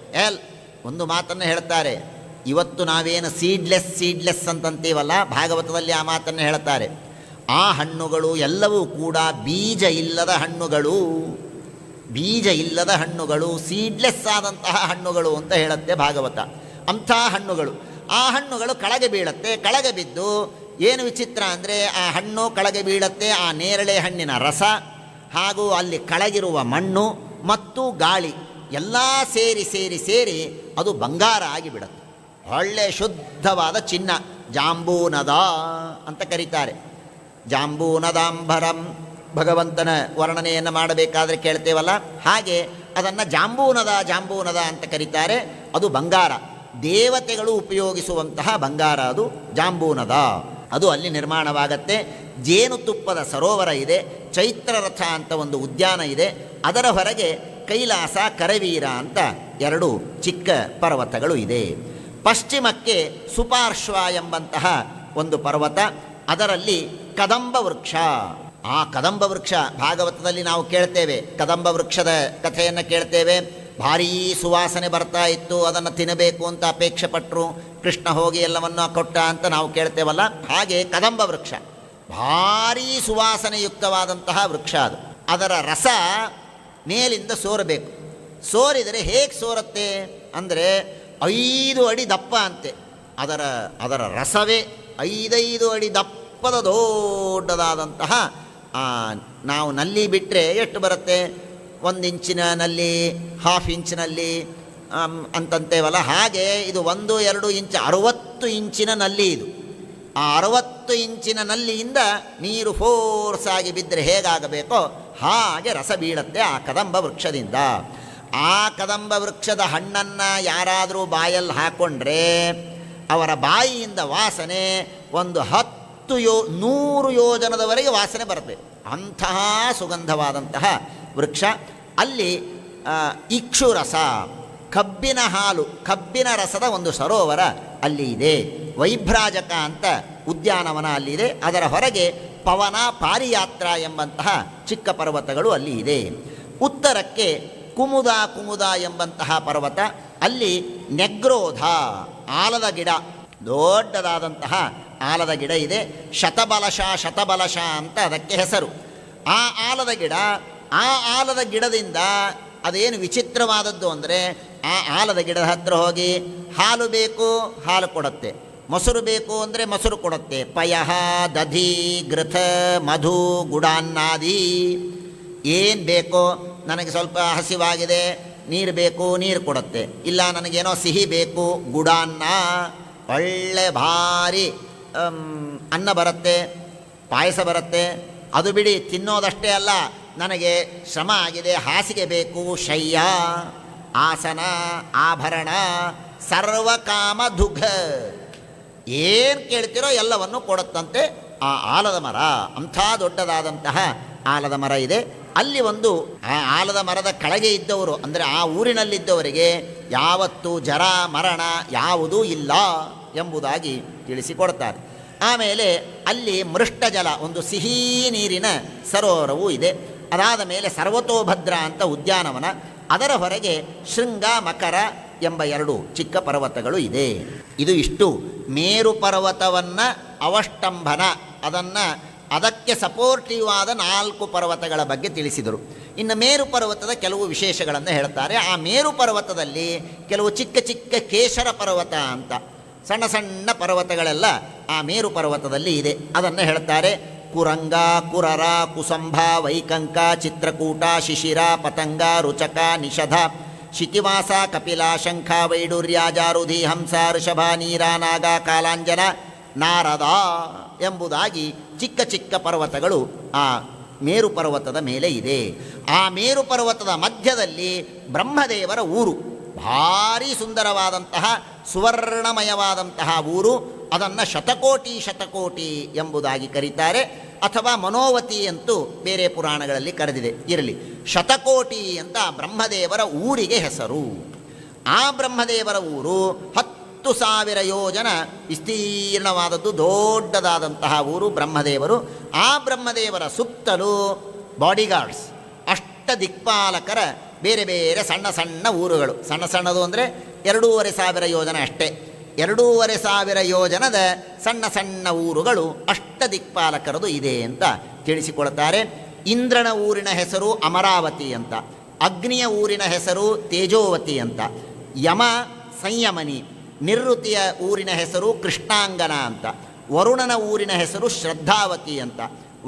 ಒಂದು ಮಾತನ್ನು ಹೇಳ್ತಾರೆ. ಇವತ್ತು ನಾವೇನು ಸೀಡ್ಲೆಸ್ ಅಂತಂತೀವಲ್ಲ, ಭಾಗವತದಲ್ಲಿ ಆ ಮಾತನ್ನು ಹೇಳ್ತಾರೆ. ಆ ಹಣ್ಣುಗಳು ಎಲ್ಲವೂ ಕೂಡ ಬೀಜ ಇಲ್ಲದ ಹಣ್ಣುಗಳು, ಸೀಡ್ಲೆಸ್ ಆದಂತಹ ಹಣ್ಣುಗಳು ಅಂತ ಹೇಳುತ್ತೆ ಭಾಗವತ. ಅಂಥ ಹಣ್ಣುಗಳು, ಆ ಹಣ್ಣುಗಳು ಕೆಳಗೆ ಬೀಳತ್ತೆ. ಕೆಳಗೆ ಬಿದ್ದು ಏನು ವಿಚಿತ್ರ ಅಂದರೆ, ಆ ಹಣ್ಣು ಕೆಳಗೆ ಬೀಳತ್ತೆ. ಆ ನೇರಳೆ ಹಣ್ಣಿನ ರಸ ಹಾಗೂ ಅಲ್ಲಿ ಕೆಳಗಿರುವ ಮಣ್ಣು ಮತ್ತು ಗಾಳಿ ಎಲ್ಲ ಸೇರಿ ಅದು ಬಂಗಾರ ಆಗಿಬಿಡುತ್ತೆ. ಒಳ್ಳೆ ಶುದ್ಧವಾದ ಚಿನ್ನ, ಜಾಂಬೂನದ ಅಂತ ಕರೀತಾರೆ. ಜಾಂಬೂನದಾಂಬರಂ, ಭಗವಂತನ ವರ್ಣನೆಯನ್ನು ಮಾಡಬೇಕಾದ್ರೆ ಕೇಳ್ತೇವಲ್ಲ, ಹಾಗೆ ಅದನ್ನು ಜಾಂಬೂನದ ಅಂತ ಕರೀತಾರೆ. ಅದು ಬಂಗಾರ, ದೇವತೆಗಳು ಉಪಯೋಗಿಸುವಂತಹ ಬಂಗಾರ, ಅದು ಜಾಂಬೂನದ. ಅದು ಅಲ್ಲಿ ನಿರ್ಮಾಣವಾಗತ್ತೆ. ಜೇನುತುಪ್ಪದ ಸರೋವರ ಇದೆ. ಚೈತ್ರರಥ ಅಂತ ಒಂದು ಉದ್ಯಾನ ಇದೆ. ಅದರ ಹೊರಗೆ ಕೈಲಾಸ, ಕರವೀರ ಅಂತ 2 ಚಿಕ್ಕ ಪರ್ವತಗಳು ಇದೆ. ಪಶ್ಚಿಮಕ್ಕೆ ಸುಪಾರ್ಶ್ವ ಎಂಬಂತಹ ಒಂದು ಪರ್ವತ. ಅದರಲ್ಲಿ ಕದಂಬ ವೃಕ್ಷ. ಆ ಕದಂಬ ವೃಕ್ಷ ಭಾಗವತದಲ್ಲಿ ನಾವು ಕೇಳ್ತೇವೆ. ಕದಂಬ ವೃಕ್ಷದ ಕಥೆಯನ್ನು ಕೇಳ್ತೇವೆ. ಭಾರೀ ಸುವಾಸನೆ ಬರ್ತಾ ಇತ್ತು, ಅದನ್ನು ತಿನ್ನಬೇಕು ಅಂತ ಅಪೇಕ್ಷೆ ಪಟ್ಟರು. ಕೃಷ್ಣ ಹೋಗಿ ಎಲ್ಲವನ್ನು ಕೊಟ್ಟ ಅಂತ ನಾವು ಕೇಳ್ತೇವಲ್ಲ, ಹಾಗೆ ಕದಂಬ ವೃಕ್ಷ ಭಾರೀ ಸುವಾಸನೆಯುಕ್ತವಾದಂತಹ ವೃಕ್ಷ ಅದು. ಅದರ ರಸ ಮೇಲಿಂದ ಸೋರಬೇಕು. ಸೋರಿದರೆ ಹೇಗೆ ಸೋರುತ್ತೆ ಅಂದರೆ 5 ಅಡಿ ದಪ್ಪ ಅಂತೆ. ಅದರ ರಸವೇ 5 ಅಡಿ ದಪ್ಪದ ದೊಡ್ಡದಾದಂತಹ, ನಾವು ನಲ್ಲಿ ಬಿಟ್ಟರೆ ಎಷ್ಟು ಬರುತ್ತೆ? 1 ಇಂಚಿನ ನಲ್ಲಿ, 1/2 ಇಂಚಿನಲ್ಲಿ ಅಂತಂತೇವಲ್ಲ, ಹಾಗೆ ಇದು 1-2 ಇಂಚು, 60 ಇಂಚಿನ ನಲ್ಲಿ ಇದು. ಆ 60 ಇಂಚಿನ ನಲ್ಲಿಯಿಂದ ನೀರು ಫೋರ್ಸಾಗಿ ಬಿದ್ದರೆ ಹೇಗಾಗಬೇಕೋ ಹಾಗೆ ರಸ ಬೀಳತ್ತೆ ಆ ಕದಂಬ ವೃಕ್ಷದಿಂದ. ಆ ಕದಂಬ ವೃಕ್ಷದ ಹಣ್ಣನ್ನು ಯಾರಾದರೂ ಬಾಯಲ್ಲಿ ಹಾಕ್ಕೊಂಡ್ರೆ ಅವರ ಬಾಯಿಯಿಂದ ವಾಸನೆ 100 ಯೋಜನದವರೆಗೆ ವಾಸನೆ ಬರಬೇಕು. ಅಂತಹ ಸುಗಂಧವಾದಂತಹ ವೃಕ್ಷ. ಅಲ್ಲಿ ಇಕ್ಷುರಸ, ಕಬ್ಬಿನ ಹಾಲು, ಕಬ್ಬಿನ ರಸದ ಒಂದು ಸರೋವರ ಅಲ್ಲಿ ಇದೆ. ವೈಭ್ರಾಜಕ ಅಂತ ಉದ್ಯಾನವನ ಅಲ್ಲಿದೆ. ಅದರ ಹೊರಗೆ ಪವನ, ಪಾರಿಯಾತ್ರ ಎಂಬಂತಹ ಚಿಕ್ಕ ಪರ್ವತಗಳು ಅಲ್ಲಿ ಇದೆ. ಉತ್ತರಕ್ಕೆ ಕುಮುದ ಎಂಬಂತಹ ಪರ್ವತ, ಅಲ್ಲಿ ನೆಗ್ರೋಧ ಆಲದ ಗಿಡ, ದೊಡ್ಡದಾದಂತಹ ಆಲದ ಗಿಡ ಇದೆ. ಶತಬಲಶ ಅಂತ ಅದಕ್ಕೆ ಹೆಸರು. ಆ ಆಲದ ಗಿಡದಿಂದ ಅದೇನು ವಿಚಿತ್ರವಾದದ್ದು ಅಂದರೆ, ಆ ಆಲದ ಗಿಡದ ಹತ್ರ ಹೋಗಿ ಹಾಲು ಬೇಕು, ಹಾಲು ಕೊಡುತ್ತೆ. ಮೊಸರು ಬೇಕು ಅಂದರೆ ಮೊಸರು ಕೊಡುತ್ತೆ. ಪಯಃ, ದಧಿ, ಗೃಥ, ಮಧು, ಗುಡಾನ್ನಾದಿ. ಏನು ಬೇಕೋ, ನನಗೆ ಸ್ವಲ್ಪ ಹಸಿವಾಗಿದೆ, ನೀರು ಬೇಕು, ನೀರು ಕೊಡುತ್ತೆ. ಇಲ್ಲ ನನಗೇನೋ ಸಿಹಿ ಬೇಕು, ಗುಡಾನ್ನ, ಒಳ್ಳೆ ಭಾರಿ ಅನ್ನ ಬರುತ್ತೆ, ಪಾಯಸ ಬರುತ್ತೆ. ಅದು ಬಿಡಿ, ತಿನ್ನೋದಷ್ಟೇ ಅಲ್ಲ, ನನಗೆ ಶ್ರಮ ಆಗಿದೆ, ಹಾಸಿಗೆ ಬೇಕು, ಶಯ್ಯ, ಆಸನ, ಆಭರಣ, ಸರ್ವಕಾಮ ದುಘ, ಏನು ಕೇಳ್ತಿರೋ ಎಲ್ಲವನ್ನು ಕೊಡುತ್ತಂತೆ ಆ ಆಲದ ಮರ. ಅಂಥ ದೊಡ್ಡದಾದಂತಹ ಆಲದ ಮರ ಇದೆ. ಅಲ್ಲಿ ಒಂದು ಆ ಆಲದ ಮರದ ಕೆಳಗೆ ಇದ್ದವರು, ಅಂದರೆ ಆ ಊರಿನಲ್ಲಿದ್ದವರಿಗೆ ಯಾವತ್ತೂ ಜರ ಮರಣ ಯಾವುದೂ ಇಲ್ಲ ಎಂಬುದಾಗಿ ತಿಳಿಸಿಕೊಡ್ತಾರೆ. ಆಮೇಲೆ ಅಲ್ಲಿ ಮೃಷ್ಟಜಲ, ಒಂದು ಸಿಹಿ ನೀರಿನ ಸರೋವರವೂ ಇದೆ. ಅದಾದ ಮೇಲೆ ಸರ್ವತೋಭದ್ರ ಅಂತ ಉದ್ಯಾನವನ, ಅದರ ಹೊರಗೆ ಶೃಂಗ, ಮಕರ ಎಂಬ 2 ಚಿಕ್ಕ ಪರ್ವತಗಳು ಇದೆ. ಇದು ಇಷ್ಟು ಮೇರು ಪರ್ವತವನ್ನು ಅವಷ್ಟಂಭನ, ಅದಕ್ಕೆ ಸಪೋರ್ಟಿವ್ ಆದ 4 ಪರ್ವತಗಳ ಬಗ್ಗೆ ತಿಳಿಸಿದರು. ಇನ್ನು ಮೇರು ಪರ್ವತದ ಕೆಲವು ವಿಶೇಷಗಳನ್ನು ಹೇಳ್ತಾರೆ. ಆ ಮೇರು ಪರ್ವತದಲ್ಲಿ ಕೆಲವು ಚಿಕ್ಕ ಚಿಕ್ಕ ಕೇಶರ ಪರ್ವತ ಅಂತ ಸಣ್ಣ ಸಣ್ಣ ಪರ್ವತಗಳೆಲ್ಲ ಆ ಮೇರು ಪರ್ವತದಲ್ಲಿ ಇದೆ. ಅದನ್ನು ಹೇಳ್ತಾರೆ. ಕುರಂಗ, ಕುರರ, ಕುಸಂಭ, ವೈಕಂಕ, ಚಿತ್ರಕೂಟ, ಶಿಶಿರ, ಪತಂಗ, ರುಚಕ, ನಿಷಧ, ಶಿತಿವಾಸ, ಕಪಿಲ, ಶಂಖ, ವೈಡೂರ್ಯ, ಜಾರುಧಿ, ಹಂಸ, ಋಷಭ, ನೀರ, ನಾಗ, ಕಾಲಾಂಜನ, ನಾರದ ಎಂಬುದಾಗಿ ಚಿಕ್ಕ ಚಿಕ್ಕ ಪರ್ವತಗಳು ಆ ಮೇರು ಪರ್ವತದ ಮೇಲೆ ಇದೆ. ಆ ಮೇರು ಪರ್ವತದ ಮಧ್ಯದಲ್ಲಿ ಬ್ರಹ್ಮದೇವರ ಊರು, ಭಾರೀ ಸುಂದರವಾದಂತಹ ಸುವರ್ಣಮಯವಾದಂತಹ ಊರು. ಅದನ್ನು ಶತಕೋಟಿ ಎಂಬುದಾಗಿ ಕರೀತಾರೆ, ಅಥವಾ ಮನೋವತಿ ಅಂತೂ ಬೇರೆ ಪುರಾಣಗಳಲ್ಲಿ ಕರೆದಿದೆ. ಇರಲಿ, ಶತಕೋಟಿ ಅಂತ ಬ್ರಹ್ಮದೇವರ ಊರಿಗೆ ಹೆಸರು. ಆ ಬ್ರಹ್ಮದೇವರ ಊರು 10,000 ಯೋಜನ ವಿಸ್ತೀರ್ಣವಾದದ್ದು, ದೊಡ್ಡದಾದಂತಹ ಊರು ಬ್ರಹ್ಮದೇವರು. ಆ ಬ್ರಹ್ಮದೇವರ ಸುತ್ತಲೂ ಬಾಡಿಗಾರ್ಡ್ಸ್, ದಿಕ್ಪಾಲಕರ ಬೇರೆ ಬೇರೆ ಸಣ್ಣ ಸಣ್ಣ ಊರುಗಳು. ಸಣ್ಣದು ಅಂದರೆ 2,500 ಯೋಜನ ಅಷ್ಟೇ. 2,500 ಯೋಜನದ ಸಣ್ಣ ಸಣ್ಣ ಊರುಗಳು ದಿಕ್ಪಾಲಕರದು ಇದೆ ಅಂತ ತಿಳಿಸಿಕೊಳ್ತಾರೆ. ಇಂದ್ರನ ಊರಿನ ಹೆಸರು ಅಮರಾವತಿ ಅಂತ, ಅಗ್ನಿಯ ಊರಿನ ಹೆಸರು ತೇಜೋವತಿ ಅಂತ, ಯಮ ಸಂಯಮನಿ, ನಿವೃತ್ತಿಯ ಊರಿನ ಹೆಸರು ಕೃಷ್ಣಾಂಗನ ಅಂತ, ವರುಣನ ಊರಿನ ಹೆಸರು ಶ್ರದ್ಧಾವತಿ ಅಂತ,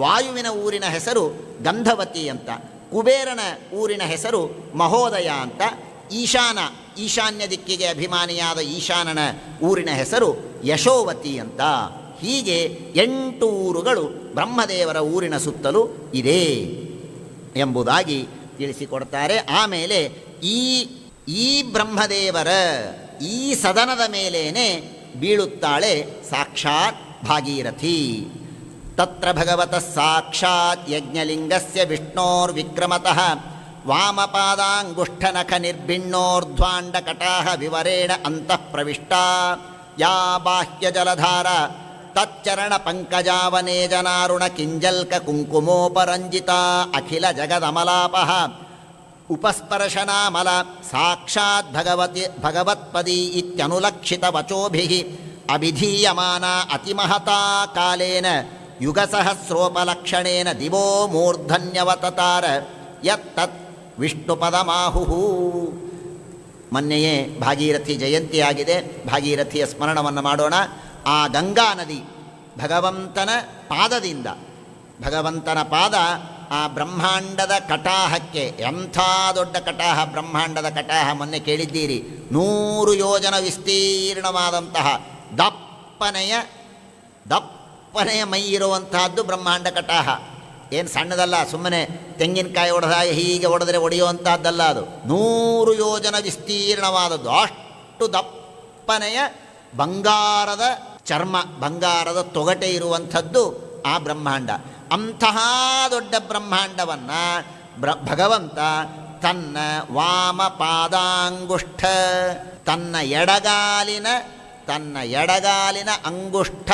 ವಾಯುವಿನ ಊರಿನ ಹೆಸರು ಗಂಧವತಿ ಅಂತ, ಕುಬೇರನ ಊರಿನ ಹೆಸರು ಮಹೋದಯ ಅಂತ, ಈಶಾನ್ಯ ದಿಕ್ಕಿಗೆ ಅಭಿಮಾನಿಯಾದ ಈಶಾನನ ಊರಿನ ಹೆಸರು ಯಶೋವತಿ ಅಂತ. ಹೀಗೆ 8 ಊರುಗಳು ಬ್ರಹ್ಮದೇವರ ಊರಿನ ಸುತ್ತಲೂ ಇದೆ ಎಂಬುದಾಗಿ ತಿಳಿಸಿಕೊಡ್ತಾರೆ. ಆಮೇಲೆ ಈ ಬ್ರಹ್ಮದೇವರ ಈ ಸದನದ ಮೇಲೇನೆ ಬೀಳುತ್ತಾಳೆ ಸಾಕ್ಷಾತ್ ಭಾಗೀರಥಿ. ತತ್ರ ಭಗವತಃ ಸಾಕ್ಷಾತ್ ಯಜ್ಞಲಿಂಗಸ್ಯ ವಿಷ್ಣೋರ್ವಿಕ್ರಮತಃ ವಾಮಪಾದಾಂಗುಷ್ಠನಖ ನಿರ್ಭಿನ್ನೋರ್ಧ್ವಾಂಡಕಟಾಹ ವಿವರೇಣ ಅಂತಃ ಪ್ರವಿಷ್ಟಾ ಯಾ ಬಾಹ್ಯ ಜಲಧಾರ ತಚ್ಚರಣ ಪಂಕಜಾವನೇಜನಾರುಣ ಕಿಂಜಲ್ಕ ಕುಂಕುಮೋಪರಂಜಿತ ಅಖಿಲ ಜಗದಮಲಾಪಃ ಉಪಸ್ಪರ್ಶನಾಮಲ ಸಾಕ್ಷಾತ್ ಭಗವತ್ಪದಿ ಇತ್ಯನುಲಕ್ಷಿತ ವಚೋಭಿಃ ಅಭಿಧೀಯಮಾನ ಅತಿಮಹತಾ ಕಾಲೇನ ಯುಗಸಹಸ್ರೋಪಲಕ್ಷಣೇನ ದಿವೋ ಮೂರ್ಧನ್ಯವತತಾರ ಯತ್ತತ್ ವಿಷ್ಣುಪದಮಾಹುಃ. ಮೊನ್ನೆಯೇ ಭಾಗೀರಥಿ ಜಯಂತಿಯಾಗಿದೆ. ಭಾಗೀರಥಿಯ ಸ್ಮರಣವನ್ನು ಮಾಡೋಣ. ಆ ಗಂಗಾ ನದಿ ಭಗವಂತನ ಪಾದದಿಂದ, ಭಗವಂತನ ಪಾದ ಆ ಬ್ರಹ್ಮಾಂಡದ ಕಟಾಹಕ್ಕೆ, ಎಂಥ ದೊಡ್ಡ ಕಟಾಹ, ಬ್ರಹ್ಮಾಂಡದ ಕಟಾಹ ಮೊನ್ನೆ ಕೇಳಿದ್ದೀರಿ. 100 ಯೋಜನ ವಿಸ್ತೀರ್ಣವಾದಂತಹ ದಪ್ಪನೆಯ ಮೈ ಇರುವಂತಹದ್ದು ಬ್ರಹ್ಮಾಂಡ ಕಟಾಹ. ಏನು ಸಣ್ಣದಲ್ಲ, ಸುಮ್ಮನೆ ತೆಂಗಿನಕಾಯಿ ಹೊಡೆದಾಗ ಹೀಗೆ ಹೊಡೆದ್ರೆ ಒಡೆಯುವಂತಹದ್ದಲ್ಲ. ಅದು 100 ಯೋಜನ ವಿಸ್ತೀರ್ಣವಾದದ್ದು. ಅಷ್ಟು ದಪ್ಪನೆಯ ಬಂಗಾರದ ಚರ್ಮ, ಬಂಗಾರದ ತೊಗಟೆ ಇರುವಂಥದ್ದು ಆ ಬ್ರಹ್ಮಾಂಡ. ಅಂತಹ ದೊಡ್ಡ ಬ್ರಹ್ಮಾಂಡವನ್ನು ಭಗವಂತ ತನ್ನ ವಾಮ ಪಾದಾಂಗುಷ್ಠ, ತನ್ನ ಎಡಗಾಲಿನ ಅಂಗುಷ್ಠ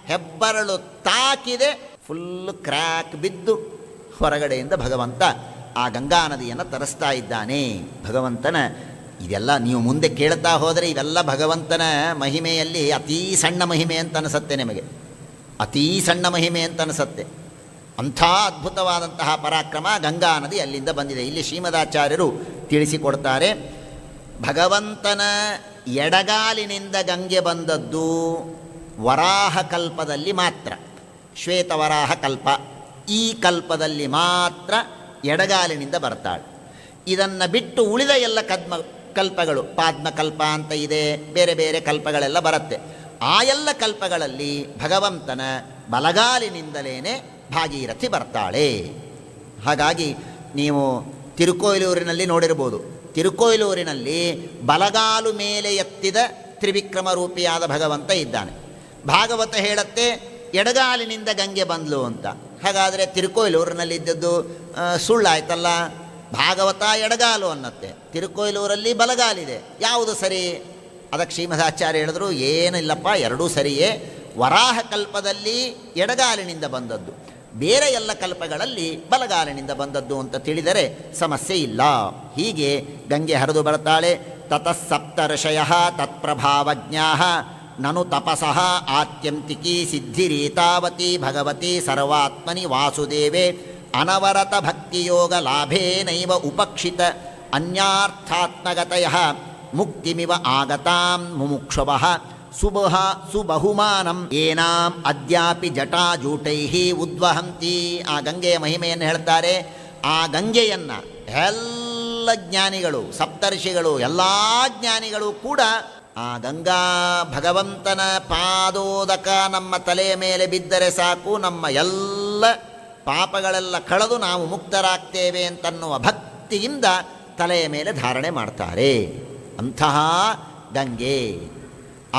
ಹೆಬ್ಬರಳು ತಾಕಿದೆ ಫುಲ್ ಕ್ರ್ಯಾಕ್ ಬಿದ್ದು ಹೊರಗಡೆಯಿಂದ ಭಗವಂತ ಆ ಗಂಗಾ ನದಿಯನ್ನು ತರಿಸ್ತಾ ಇದ್ದಾನೆ. ಭಗವಂತನ ಇದೆಲ್ಲ ನೀವು ಮುಂದೆ ಕೇಳ್ತಾ ಹೋದರೆ ಇವೆಲ್ಲ ಭಗವಂತನ ಮಹಿಮೆಯಲ್ಲಿ ಅತೀ ಸಣ್ಣ ಮಹಿಮೆ ಅಂತ ಅನಿಸತ್ತೆ ನಿಮಗೆ, ಅತೀ ಸಣ್ಣ ಮಹಿಮೆ ಅಂತ ಅನಿಸತ್ತೆ. ಅಂಥ ಅದ್ಭುತವಾದಂತಹ ಪರಾಕ್ರಮ ಗಂಗಾ ನದಿ ಅಲ್ಲಿಂದ ಬಂದಿದೆ. ಇಲ್ಲಿ ಶ್ರೀಮದಾಚಾರ್ಯರು ತಿಳಿಸಿಕೊಡ್ತಾರೆ, ಭಗವಂತನ ಎಡಗಾಲಿನಿಂದ ಗಂಗೆ ಬಂದದ್ದು ವರಾಹ ಕಲ್ಪದಲ್ಲಿ ಮಾತ್ರ, ಶ್ವೇತವರಾಹ ಕಲ್ಪ, ಈ ಕಲ್ಪದಲ್ಲಿ ಮಾತ್ರ ಎಡಗಾಲಿನಿಂದ ಬರ್ತಾಳೆ. ಇದನ್ನು ಬಿಟ್ಟು ಉಳಿದ ಎಲ್ಲ ಕಲ್ಪಗಳು, ಪಾದ್ಮಕಲ್ಪ ಅಂತ ಇದೆ, ಬೇರೆ ಬೇರೆ ಕಲ್ಪಗಳೆಲ್ಲ ಬರುತ್ತೆ. ಆ ಎಲ್ಲ ಕಲ್ಪಗಳಲ್ಲಿ ಭಗವಂತನ ಬಲಗಾಲಿನಿಂದಲೇ ಭಾಗೀರಥಿ ಬರ್ತಾಳೆ. ಹಾಗಾಗಿ ನೀವು ತಿರುಕೋಯಿಲೂರಿನಲ್ಲಿ ನೋಡಿರ್ಬೋದು, ತಿರುಕೋಯಿಲೂರಿನಲ್ಲಿ ಬಲಗಾಲು ಮೇಲೆ ಎತ್ತಿದ ತ್ರಿವಿಕ್ರಮ ರೂಪಿಯಾದ ಭಗವಂತ ಇದ್ದಾನೆ. ಭಾಗವತ ಹೇಳುತ್ತೆ ಎಡಗಾಲಿನಿಂದ ಗಂಗೆ ಬಂದ್ಲು ಅಂತ. ಹಾಗಾದರೆ ತಿರುಕೋಯಿಲೂರಿನಲ್ಲಿದ್ದದ್ದು ಸುಳ್ಳಾಯ್ತಲ್ಲ. ಭಾಗವತ ಎಡಗಾಲು ಅನ್ನತ್ತೆ, ತಿರುಕೋಯಿಲೂರಲ್ಲಿ ಬಲಗಾಲಿದೆ, ಯಾವುದು ಸರಿ? ಅದಕ್ಕೆ ಶ್ರೀಮದಾಚಾರ್ಯ ಹೇಳಿದ್ರು, ಏನಿಲ್ಲಪ್ಪ, ಎರಡೂ ಸರಿಯೇ. ವರಾಹ ಕಲ್ಪದಲ್ಲಿ ಎಡಗಾಲಿನಿಂದ ಬಂದದ್ದು, ಬೇರೆ ಎಲ್ಲ ಕಲ್ಪಗಳಲ್ಲಿ ಬಲಗಾಲಿನಿಂದ ಬಂದದ್ದು ಅಂತ ತಿಳಿದರೆ ಸಮಸ್ಯೆ ಇಲ್ಲ. ಹೀಗೆ ಗಂಗೆ ಹರಿದು ಬರ್ತಾಳೆ. ತತಃ ಸಪ್ತ ಋಷಯಃ ತತ್ಪ್ರಭಾವಜ್ಞಾ ನನು ತಪಸಃ ಆತ್ಯಂತಿಕಿ ಸಿದ್ಧಿರೀತಾವತಿ ಭಗವತಿ ಸರ್ವಾತ್ಮನಿ ವಾಸುದೇವೆ ಅನವರತ ಭಕ್ತಿಯೋಗ ಲಾಭೇನೈವ ಉಪಕ್ಷಿತ ಅನ್ಯಾರ್ಥಾತ್ಮಗತಯಃ ಮುಕ್ತಿಮಿವ ಆಗತಾಂ ಮುಮುಕ್ಷವಃ ಸುಬಹುಮಾನಂ ಏನಾಂ ಅದ್ಯಾಪಿ ಜಟಾಜೂಟೈಃ ಉದ್ವಹಂತಿ. ಆ ಗಂಗೆಯ ಮಹಿಮೆಯನ್ನು ಹೇಳ್ತಾರೆ. ಆ ಗಂಗೆಯನ್ನು ಎಲ್ಲ ಜ್ಞಾನಿಗಳು, ಸಪ್ತರ್ಷಿಗಳು, ಎಲ್ಲ ಜ್ಞಾನಿಗಳು ಕೂಡ ಆ ಗಂಗಾ ಭಗವಂತನ ಪಾದೋದಕ ನಮ್ಮ ತಲೆಯ ಮೇಲೆ ಬಿದ್ದರೆ ಸಾಕು, ನಮ್ಮ ಎಲ್ಲ ಪಾಪಗಳೆಲ್ಲ ಕಳೆದು ನಾವು ಮುಕ್ತರಾಗ್ತೇವೆ ಅಂತನ್ನುವ ಭಕ್ತಿಯಿಂದ ತಲೆಯ ಮೇಲೆ ಧಾರಣೆ ಮಾಡ್ತಾರೆ. ಅಂತಹ ಗಂಗೆ,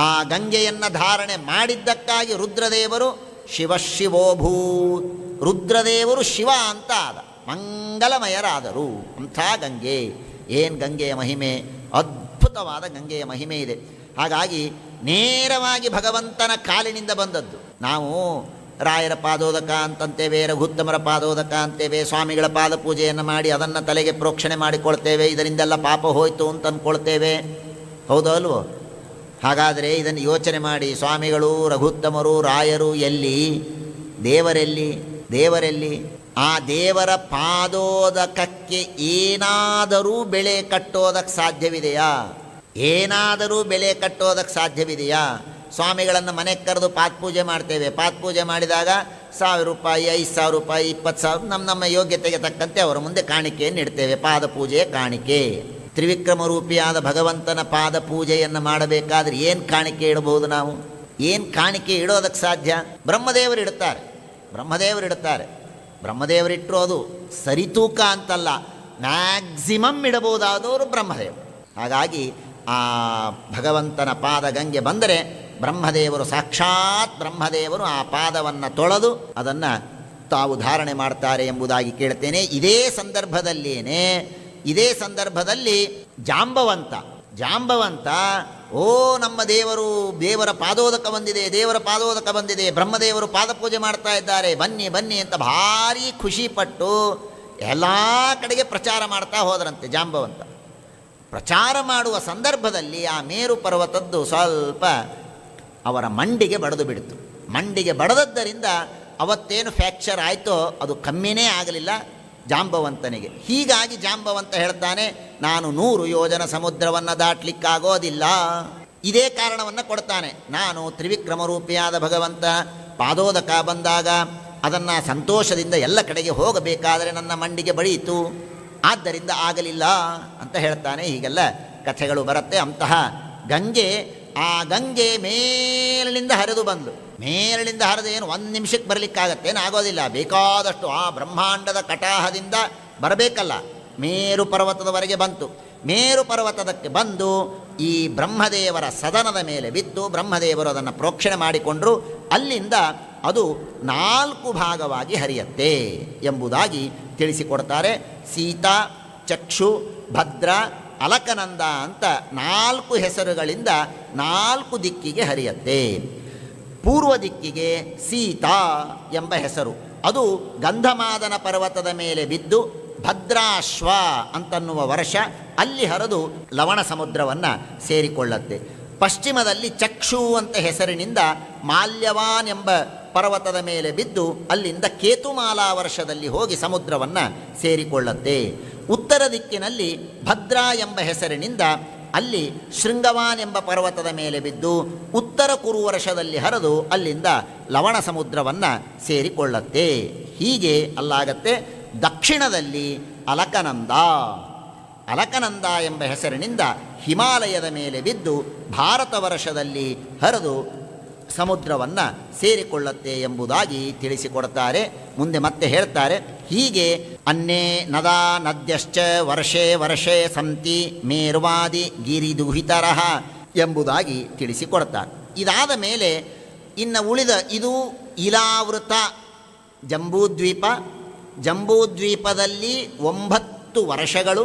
ಆ ಗಂಗೆಯನ್ನು ಧಾರಣೆ ಮಾಡಿದ್ದಕ್ಕಾಗಿ ರುದ್ರದೇವರು ಶಿವಶಿವೋಭೂತ್, ರುದ್ರದೇವರು ಶಿವ ಅಂತ ಆದ, ಮಂಗಲಮಯರಾದರು. ಅಂಥ ಗಂಗೆ, ಏನು ಗಂಗೆಯ ಮಹಿಮೆ, ಅದ್ಭುತವಾದ ಗಂಗೆಯ ಮಹಿಮೆ ಇದೆ. ಹಾಗಾಗಿ ನೇರವಾಗಿ ಭಗವಂತನ ಕಾಲಿನಿಂದ ಬಂದದ್ದು. ನಾವು ರಾಯರ ಪಾದೋದಕ ಅಂತಂತೇವೆ, ರಘುತ್ತಮರ ಪಾದೋದಕ ಅಂತೇವೆ, ಸ್ವಾಮಿಗಳ ಪಾದ ಪೂಜೆಯನ್ನು ಮಾಡಿ ಅದನ್ನು ತಲೆಗೆ ಪ್ರೋಕ್ಷಣೆ ಮಾಡಿಕೊಳ್ತೇವೆ, ಇದರಿಂದೆಲ್ಲ ಪಾಪ ಹೋಯಿತು ಅಂತ ಅಂದ್ಕೊಳ್ತೇವೆ. ಹೌದೋ ಅಲ್ವೋ? ಹಾಗಾದರೆ ಇದನ್ನು ಯೋಚನೆ ಮಾಡಿ, ಸ್ವಾಮಿಗಳು, ರಘುತ್ತಮರು, ರಾಯರು ಎಲ್ಲಿ, ದೇವರೆಲ್ಲಿ? ದೇವರೆಲ್ಲಿ? ಆ ದೇವರ ಪಾದೋದಕಕ್ಕೆ ಏನಾದರೂ ಬೆಲೆ ಕಟ್ಟೋದಕ್ಕೆ ಸಾಧ್ಯವಿದೆಯಾ? ಏನಾದರೂ ಬೆಲೆ ಕಟ್ಟೋದಕ್ಕೆ ಸಾಧ್ಯವಿದೆಯಾ? ಸ್ವಾಮಿಗಳನ್ನು ಮನೆಗೆ ಕರೆದು ಪಾದಪೂಜೆ ಮಾಡ್ತೇವೆ, ಪಾದಪೂಜೆ ಮಾಡಿದಾಗ 1000 ರೂಪಾಯಿ, 5000 ರೂಪಾಯಿ, 20,000 ನಮ್ಮ ಯೋಗ್ಯತೆಗೆ ತಕ್ಕಂತೆ ಅವರ ಮುಂದೆ ಕಾಣಿಕೆಯನ್ನು ಇಡ್ತೇವೆ, ಪಾದಪೂಜೆಯ ಕಾಣಿಕೆ. ತ್ರಿವಿಕ್ರಮ ರೂಪಿಯಾದ ಭಗವಂತನ ಪಾದ ಪೂಜೆಯನ್ನು ಮಾಡಬೇಕಾದ್ರೆ ಏನು ಕಾಣಿಕೆ ಇಡಬಹುದು ನಾವು? ಏನು ಕಾಣಿಕೆ ಇಡೋದಕ್ಕೆ ಸಾಧ್ಯ? ಬ್ರಹ್ಮದೇವರು ಇಡುತ್ತಾರೆ, ಬ್ರಹ್ಮದೇವರು ಇಡುತ್ತಾರೆ. ಬ್ರಹ್ಮದೇವರಿಟ್ಟರು ಅದು ಸರಿತೂಕ ಅಂತಲ್ಲ, ಮ್ಯಾಕ್ಸಿಮಮ್ ಇಡಬಹುದಾದವರು ಬ್ರಹ್ಮದೇವರು. ಹಾಗಾಗಿ ಆ ಭಗವಂತನ ಪಾದ ಗಂಗೆ ಬಂದರೆ ಬ್ರಹ್ಮದೇವರು, ಸಾಕ್ಷಾತ್ ಬ್ರಹ್ಮದೇವರು ಆ ಪಾದವನ್ನು ತೊಳೆದು ಅದನ್ನು ತಾವು ಧಾರಣೆ ಮಾಡ್ತಾರೆ ಎಂಬುದಾಗಿ ಕೇಳ್ತೇನೆ. ಇದೇ ಸಂದರ್ಭದಲ್ಲಿ ಜಾಂಬವಂತ ಓ ನಮ್ಮ ದೇವರ ಪಾದೋದಕ ಬಂದಿದೆ, ಬ್ರಹ್ಮದೇವರು ಪಾದಪೂಜೆ ಮಾಡ್ತಾ ಇದ್ದಾರೆ, ಬನ್ನಿ ಅಂತ ಭಾರಿ ಖುಷಿಪಟ್ಟು ಎಲ್ಲ ಕಡೆಗೆ ಪ್ರಚಾರ ಮಾಡ್ತಾ ಹೋದರಂತೆ. ಜಾಂಬವಂತ ಪ್ರಚಾರ ಮಾಡುವ ಸಂದರ್ಭದಲ್ಲಿ ಆ ಮೇರು ಪರ್ವತದ್ದು ಸ್ವಲ್ಪ ಅವರ ಮಂಡಿಗೆ ಬಡಿದು ಬಿಡ್ತು. ಮಂಡಿಗೆ ಬಡದದ್ದರಿಂದ ಅವತ್ತೇನು ಫ್ರ್ಯಾಕ್ಚರ್ ಆಯಿತೋ ಅದು ಕಮ್ಮಿನೇ ಆಗಲಿಲ್ಲ ಜಾಂಬವಂತನಿಗೆ. ಹೀಗಾಗಿ ಜಾಂಬವಂತ ಹೇಳ್ತಾನೆ, ನಾನು 100 ಯೋಜನ ಸಮುದ್ರವನ್ನು ದಾಟಲಿಕ್ಕಾಗೋದಿಲ್ಲ. ಇದೇ ಕಾರಣವನ್ನು ಕೊಡ್ತಾನೆ. ನಾನು ತ್ರಿವಿಕ್ರಮ ರೂಪಿಯಾದ ಭಗವಂತ ಪಾದೋದಕ ಬಂದಾಗ ಅದನ್ನು ಸಂತೋಷದಿಂದ ಎಲ್ಲ ಕಡೆಗೆ ಹೋಗಬೇಕಾದರೆ ನನ್ನ ಮಂಡಿಗೆ ಬಡಿಯಿತು, ಆದ್ದರಿಂದ ಆಗಲಿಲ್ಲ ಅಂತ ಹೇಳ್ತಾನೆ. ಹೀಗೆಲ್ಲ ಕಥೆಗಳು ಬರುತ್ತೆ. ಅಂತಹ ಗಂಗೆ, ಆ ಗಂಗೆ ಮೇಲಿನಿಂದ ಹರಿದು ಬಂದಳು. ಮೇಲಿನಿಂದ ಹರಿದು ಏನು 1 ನಿಮಿಷಕ್ಕೆ ಬರಲಿಕ್ಕಾಗತ್ತೆ? ಆಗೋದಿಲ್ಲ, ಬೇಕಾದಷ್ಟು ಆ ಬ್ರಹ್ಮಾಂಡದ ಕಟಾಹದಿಂದ ಬರಬೇಕಲ್ಲ. ಮೇರು ಪರ್ವತದವರೆಗೆ ಬಂತು. ಮೇರು ಪರ್ವತದಕ್ಕೆ ಬಂದು ಈ ಬ್ರಹ್ಮದೇವರ ಸದನದ ಮೇಲೆ ಬಿದ್ದು ಬ್ರಹ್ಮದೇವರು ಅದನ್ನು ಪ್ರೋಕ್ಷಣೆ ಮಾಡಿಕೊಂಡರು. ಅಲ್ಲಿಂದ ಅದು 4 ಭಾಗವಾಗಿ ಹರಿಯತ್ತೆ ಎಂಬುದಾಗಿ ತಿಳಿಸಿಕೊಡ್ತಾರೆ. ಸೀತಾ, ಚಕ್ಷು, ಭದ್ರ, ಅಲಕನಂದ ಅಂತ 4 ಹೆಸರುಗಳಿಂದ 4 ದಿಕ್ಕಿಗೆ ಹರಿಯತ್ತೆ. ಪೂರ್ವ ದಿಕ್ಕಿಗೆ ಸೀತಾ ಎಂಬ ಹೆಸರು. ಅದು ಗಂಧಮಾದನ ಪರ್ವತದ ಮೇಲೆ ಬಿದ್ದು ಭದ್ರಾಶ್ವ ಅಂತನ್ನುವ ವರ್ಷ ಅಲ್ಲಿ ಹರಿದು ಲವಣ ಸಮುದ್ರವನ್ನು ಸೇರಿಕೊಳ್ಳುತ್ತೆ. ಪಶ್ಚಿಮದಲ್ಲಿ ಚಕ್ಷು ಅಂತ ಹೆಸರಿನಿಂದ ಮಾಲ್ಯವಾನ್ ಎಂಬ ಪರ್ವತದ ಮೇಲೆ ಬಿದ್ದು ಅಲ್ಲಿಂದ ಕೇತುಮಾಲಾ ವರ್ಷದಲ್ಲಿ ಹೋಗಿ ಸಮುದ್ರವನ್ನು ಸೇರಿಕೊಳ್ಳುತ್ತೆ. ಉತ್ತರ ದಿಕ್ಕಿನಲ್ಲಿ ಭದ್ರಾ ಎಂಬ ಹೆಸರಿನಿಂದ ಅಲ್ಲಿ ಶೃಂಗವಾನ್ ಎಂಬ ಪರ್ವತದ ಮೇಲೆ ಬಿದ್ದು ಉತ್ತರ ಕುರು ವರ್ಷದಲ್ಲಿ ಹರಿದು ಅಲ್ಲಿಂದ ಲವಣ ಸಮುದ್ರವನ್ನು ಸೇರಿಕೊಳ್ಳುತ್ತೆ. ಹೀಗೆ ಅಲ್ಲಾಗತ್ತೆ. ದಕ್ಷಿಣದಲ್ಲಿ ಅಲಕನಂದ, ಅಲಕನಂದ ಎಂಬ ಹೆಸರಿನಿಂದ ಹಿಮಾಲಯದ ಮೇಲೆ ಬಿದ್ದು ಭಾರತ ವರ್ಷದಲ್ಲಿ ಹರಿದು ಸಮುದ್ರವನ್ನು ಸೇರಿಕೊಳ್ಳುತ್ತೆ ಎಂಬುದಾಗಿ ತಿಳಿಸಿಕೊಡ್ತಾರೆ. ಮುಂದೆ ಮತ್ತೆ ಹೇಳ್ತಾರೆ, ಹೀಗೆ ಅನ್ನೇ ನದಾ ನದ್ಯಶ್ಚ ವರ್ಷೇ ವರ್ಷೇ ಸಂತಿ ಮೇರ್ವಾದಿ ಗಿರಿದುಹಿತರಃ ಎಂಬುದಾಗಿ ತಿಳಿಸಿಕೊಡ್ತಾರೆ. ಇದಾದ ಮೇಲೆ ಇನ್ನು ಉಳಿದ ಇದು ಇಲಾವೃತ ಜಂಬೂದ್ವೀಪ. ಜಂಬೂದ್ವೀಪದಲ್ಲಿ 9 ವರ್ಷಗಳು,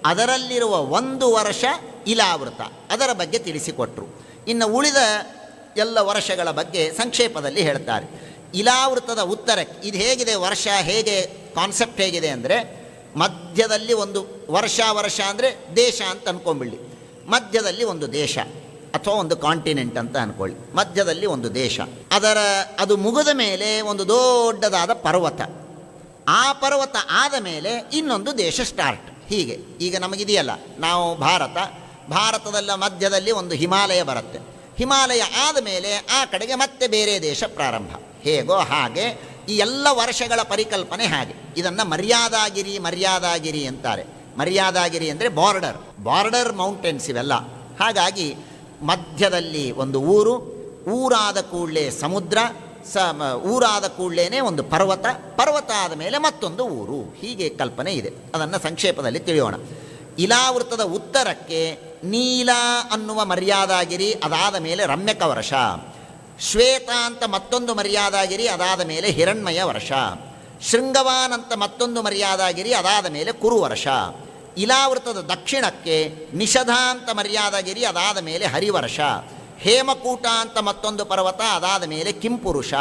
ಅದರಲ್ಲಿರುವ 1 ವರ್ಷ ಇಲಾವೃತ, ಅದರ ಬಗ್ಗೆ ತಿಳಿಸಿಕೊಟ್ರು. ಇನ್ನು ಉಳಿದ ಎಲ್ಲ ವರ್ಷಗಳ ಬಗ್ಗೆ ಸಂಕ್ಷೇಪದಲ್ಲಿ ಹೇಳ್ತಾರೆ. ಇಲಾವೃತದ ಉತ್ತರಕ್ಕೆ ಇದು ಹೇಗಿದೆ, ವರ್ಷ ಹೇಗೆ, ಕಾನ್ಸೆಪ್ಟ್ ಹೇಗಿದೆ ಅಂದರೆ, ಮಧ್ಯದಲ್ಲಿ ಒಂದು ವರ್ಷ ಅಂದರೆ ದೇಶ ಅಂತ ಅಂದ್ಕೊಂಬಿಡಿ. ಮಧ್ಯದಲ್ಲಿ ಒಂದು ದೇಶ ಅಥವಾ ಒಂದು ಕಾಂಟಿನೆಂಟ್ ಅಂತ ಅಂದ್ಕೊಳ್ಳಿ. ಮಧ್ಯದಲ್ಲಿ ಒಂದು ದೇಶ, ಅದು ಮುಗಿದ ಮೇಲೆ ಒಂದು ದೊಡ್ಡದಾದ ಪರ್ವತ, ಆ ಪರ್ವತ ಆದ ಮೇಲೆ ಇನ್ನೊಂದು ದೇಶ ಸ್ಟಾರ್ಟ್. ಹೀಗೆ ಈಗ ನಮಗಿದೆಯಲ್ಲ, ನಾವು ಭಾರತದ ಮಧ್ಯದಲ್ಲಿ ಒಂದು ಹಿಮಾಲಯ ಬರುತ್ತೆ. ಹಿಮಾಲಯ ಆದ ಮೇಲೆ ಆ ಕಡೆಗೆ ಮತ್ತೆ ಬೇರೆ ದೇಶ ಪ್ರಾರಂಭ. ಹೇಗೋ ಹಾಗೆ ಈ ಎಲ್ಲ ವರ್ಷಗಳ ಪರಿಕಲ್ಪನೆ ಹಾಗೆ. ಇದನ್ನು ಮರ್ಯಾದಾಗಿರಿ ಅಂತಾರೆ. ಮರ್ಯಾದಾಗಿರಿ ಅಂದರೆ ಬಾರ್ಡರ್ ಮೌಂಟೇನ್ಸ್ ಇವೆಲ್ಲ. ಹಾಗಾಗಿ ಮಧ್ಯದಲ್ಲಿ ಒಂದು ಊರಾದ ಕೂಡಲೇ ಸಮುದ್ರ, ಊರಾದ ಕೂಡಲೇ ಒಂದು ಪರ್ವತ ಆದ ಮೇಲೆ ಮತ್ತೊಂದು ಊರು. ಹೀಗೆ ಕಲ್ಪನೆ ಇದೆ. ಅದನ್ನು ಸಂಕ್ಷೇಪದಲ್ಲಿ ತಿಳಿಯೋಣ. ಇಲಾವೃತದ ಉತ್ತರಕ್ಕೆ ನೀಲ ಅನ್ನುವ ಮರ್ಯಾದಾಗಿರಿ, ಅದಾದ ಮೇಲೆ ರಮ್ಯಕ ವರ್ಷ. ಶ್ವೇತ ಅಂತ ಮತ್ತೊಂದು ಮರ್ಯಾದಾಗಿರಿ, ಅದಾದ ಮೇಲೆ ಹಿರಣ್ಮಯ ವರ್ಷ. ಶೃಂಗವಾನ್ ಅಂತ ಮತ್ತೊಂದು ಮರ್ಯಾದಾಗಿರಿ, ಅದಾದ ಮೇಲೆ ಕುರು ವರ್ಷ. ಇಲಾವೃತದ ದಕ್ಷಿಣಕ್ಕೆ ನಿಷಧ ಅಂತ ಮರ್ಯಾದಾಗಿರಿ, ಅದಾದ ಮೇಲೆ ಹರಿವರ್ಷ. ಹೇಮಕೂಟ ಅಂತ ಮತ್ತೊಂದು ಪರ್ವತ, ಅದಾದ ಮೇಲೆ ಕಿಂಪುರುಷ.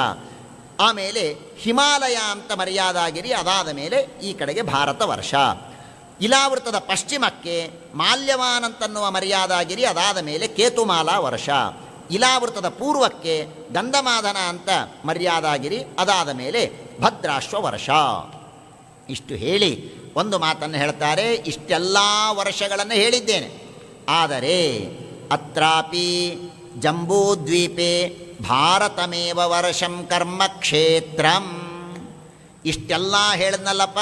ಆಮೇಲೆ ಹಿಮಾಲಯ ಅಂತ ಮರ್ಯಾದಾಗಿರಿ, ಅದಾದ ಮೇಲೆ ಈ ಕಡೆಗೆ ಭಾರತ ವರ್ಷ. ಇಲಾವೃತದ ಪಶ್ಚಿಮಕ್ಕೆ ಮಾಲ್ಯವಾನ್ ಅಂತನ್ನುವ ಮರ್ಯಾದಾಗಿರಿ, ಅದಾದ ಮೇಲೆ ಕೇತುಮಾಲಾ ವರ್ಷ. ಇಲಾವೃತದ ಪೂರ್ವಕ್ಕೆ ಗಂಧಮಾದನ ಅಂತ ಮರ್ಯಾದಾಗಿರಿ, ಅದಾದ ಮೇಲೆ ಭದ್ರಾಶ್ವ ವರ್ಷ. ಇಷ್ಟು ಹೇಳಿ ಒಂದು ಮಾತನ್ನು ಹೇಳ್ತಾರೆ. ಇಷ್ಟೆಲ್ಲ ವರ್ಷಗಳನ್ನು ಹೇಳಿದ್ದೇನೆ, ಆದರೆ ಅತ್ರಾಪಿ ಜಂಬೂದ್ವೀಪೆ ಭಾರತಮೇವ ವರ್ಷಂ ಕರ್ಮಕ್ಷೇತ್ರಂ. ಇಷ್ಟೆಲ್ಲ ಹೇಳಿದ್ನಲ್ಲಪ್ಪ,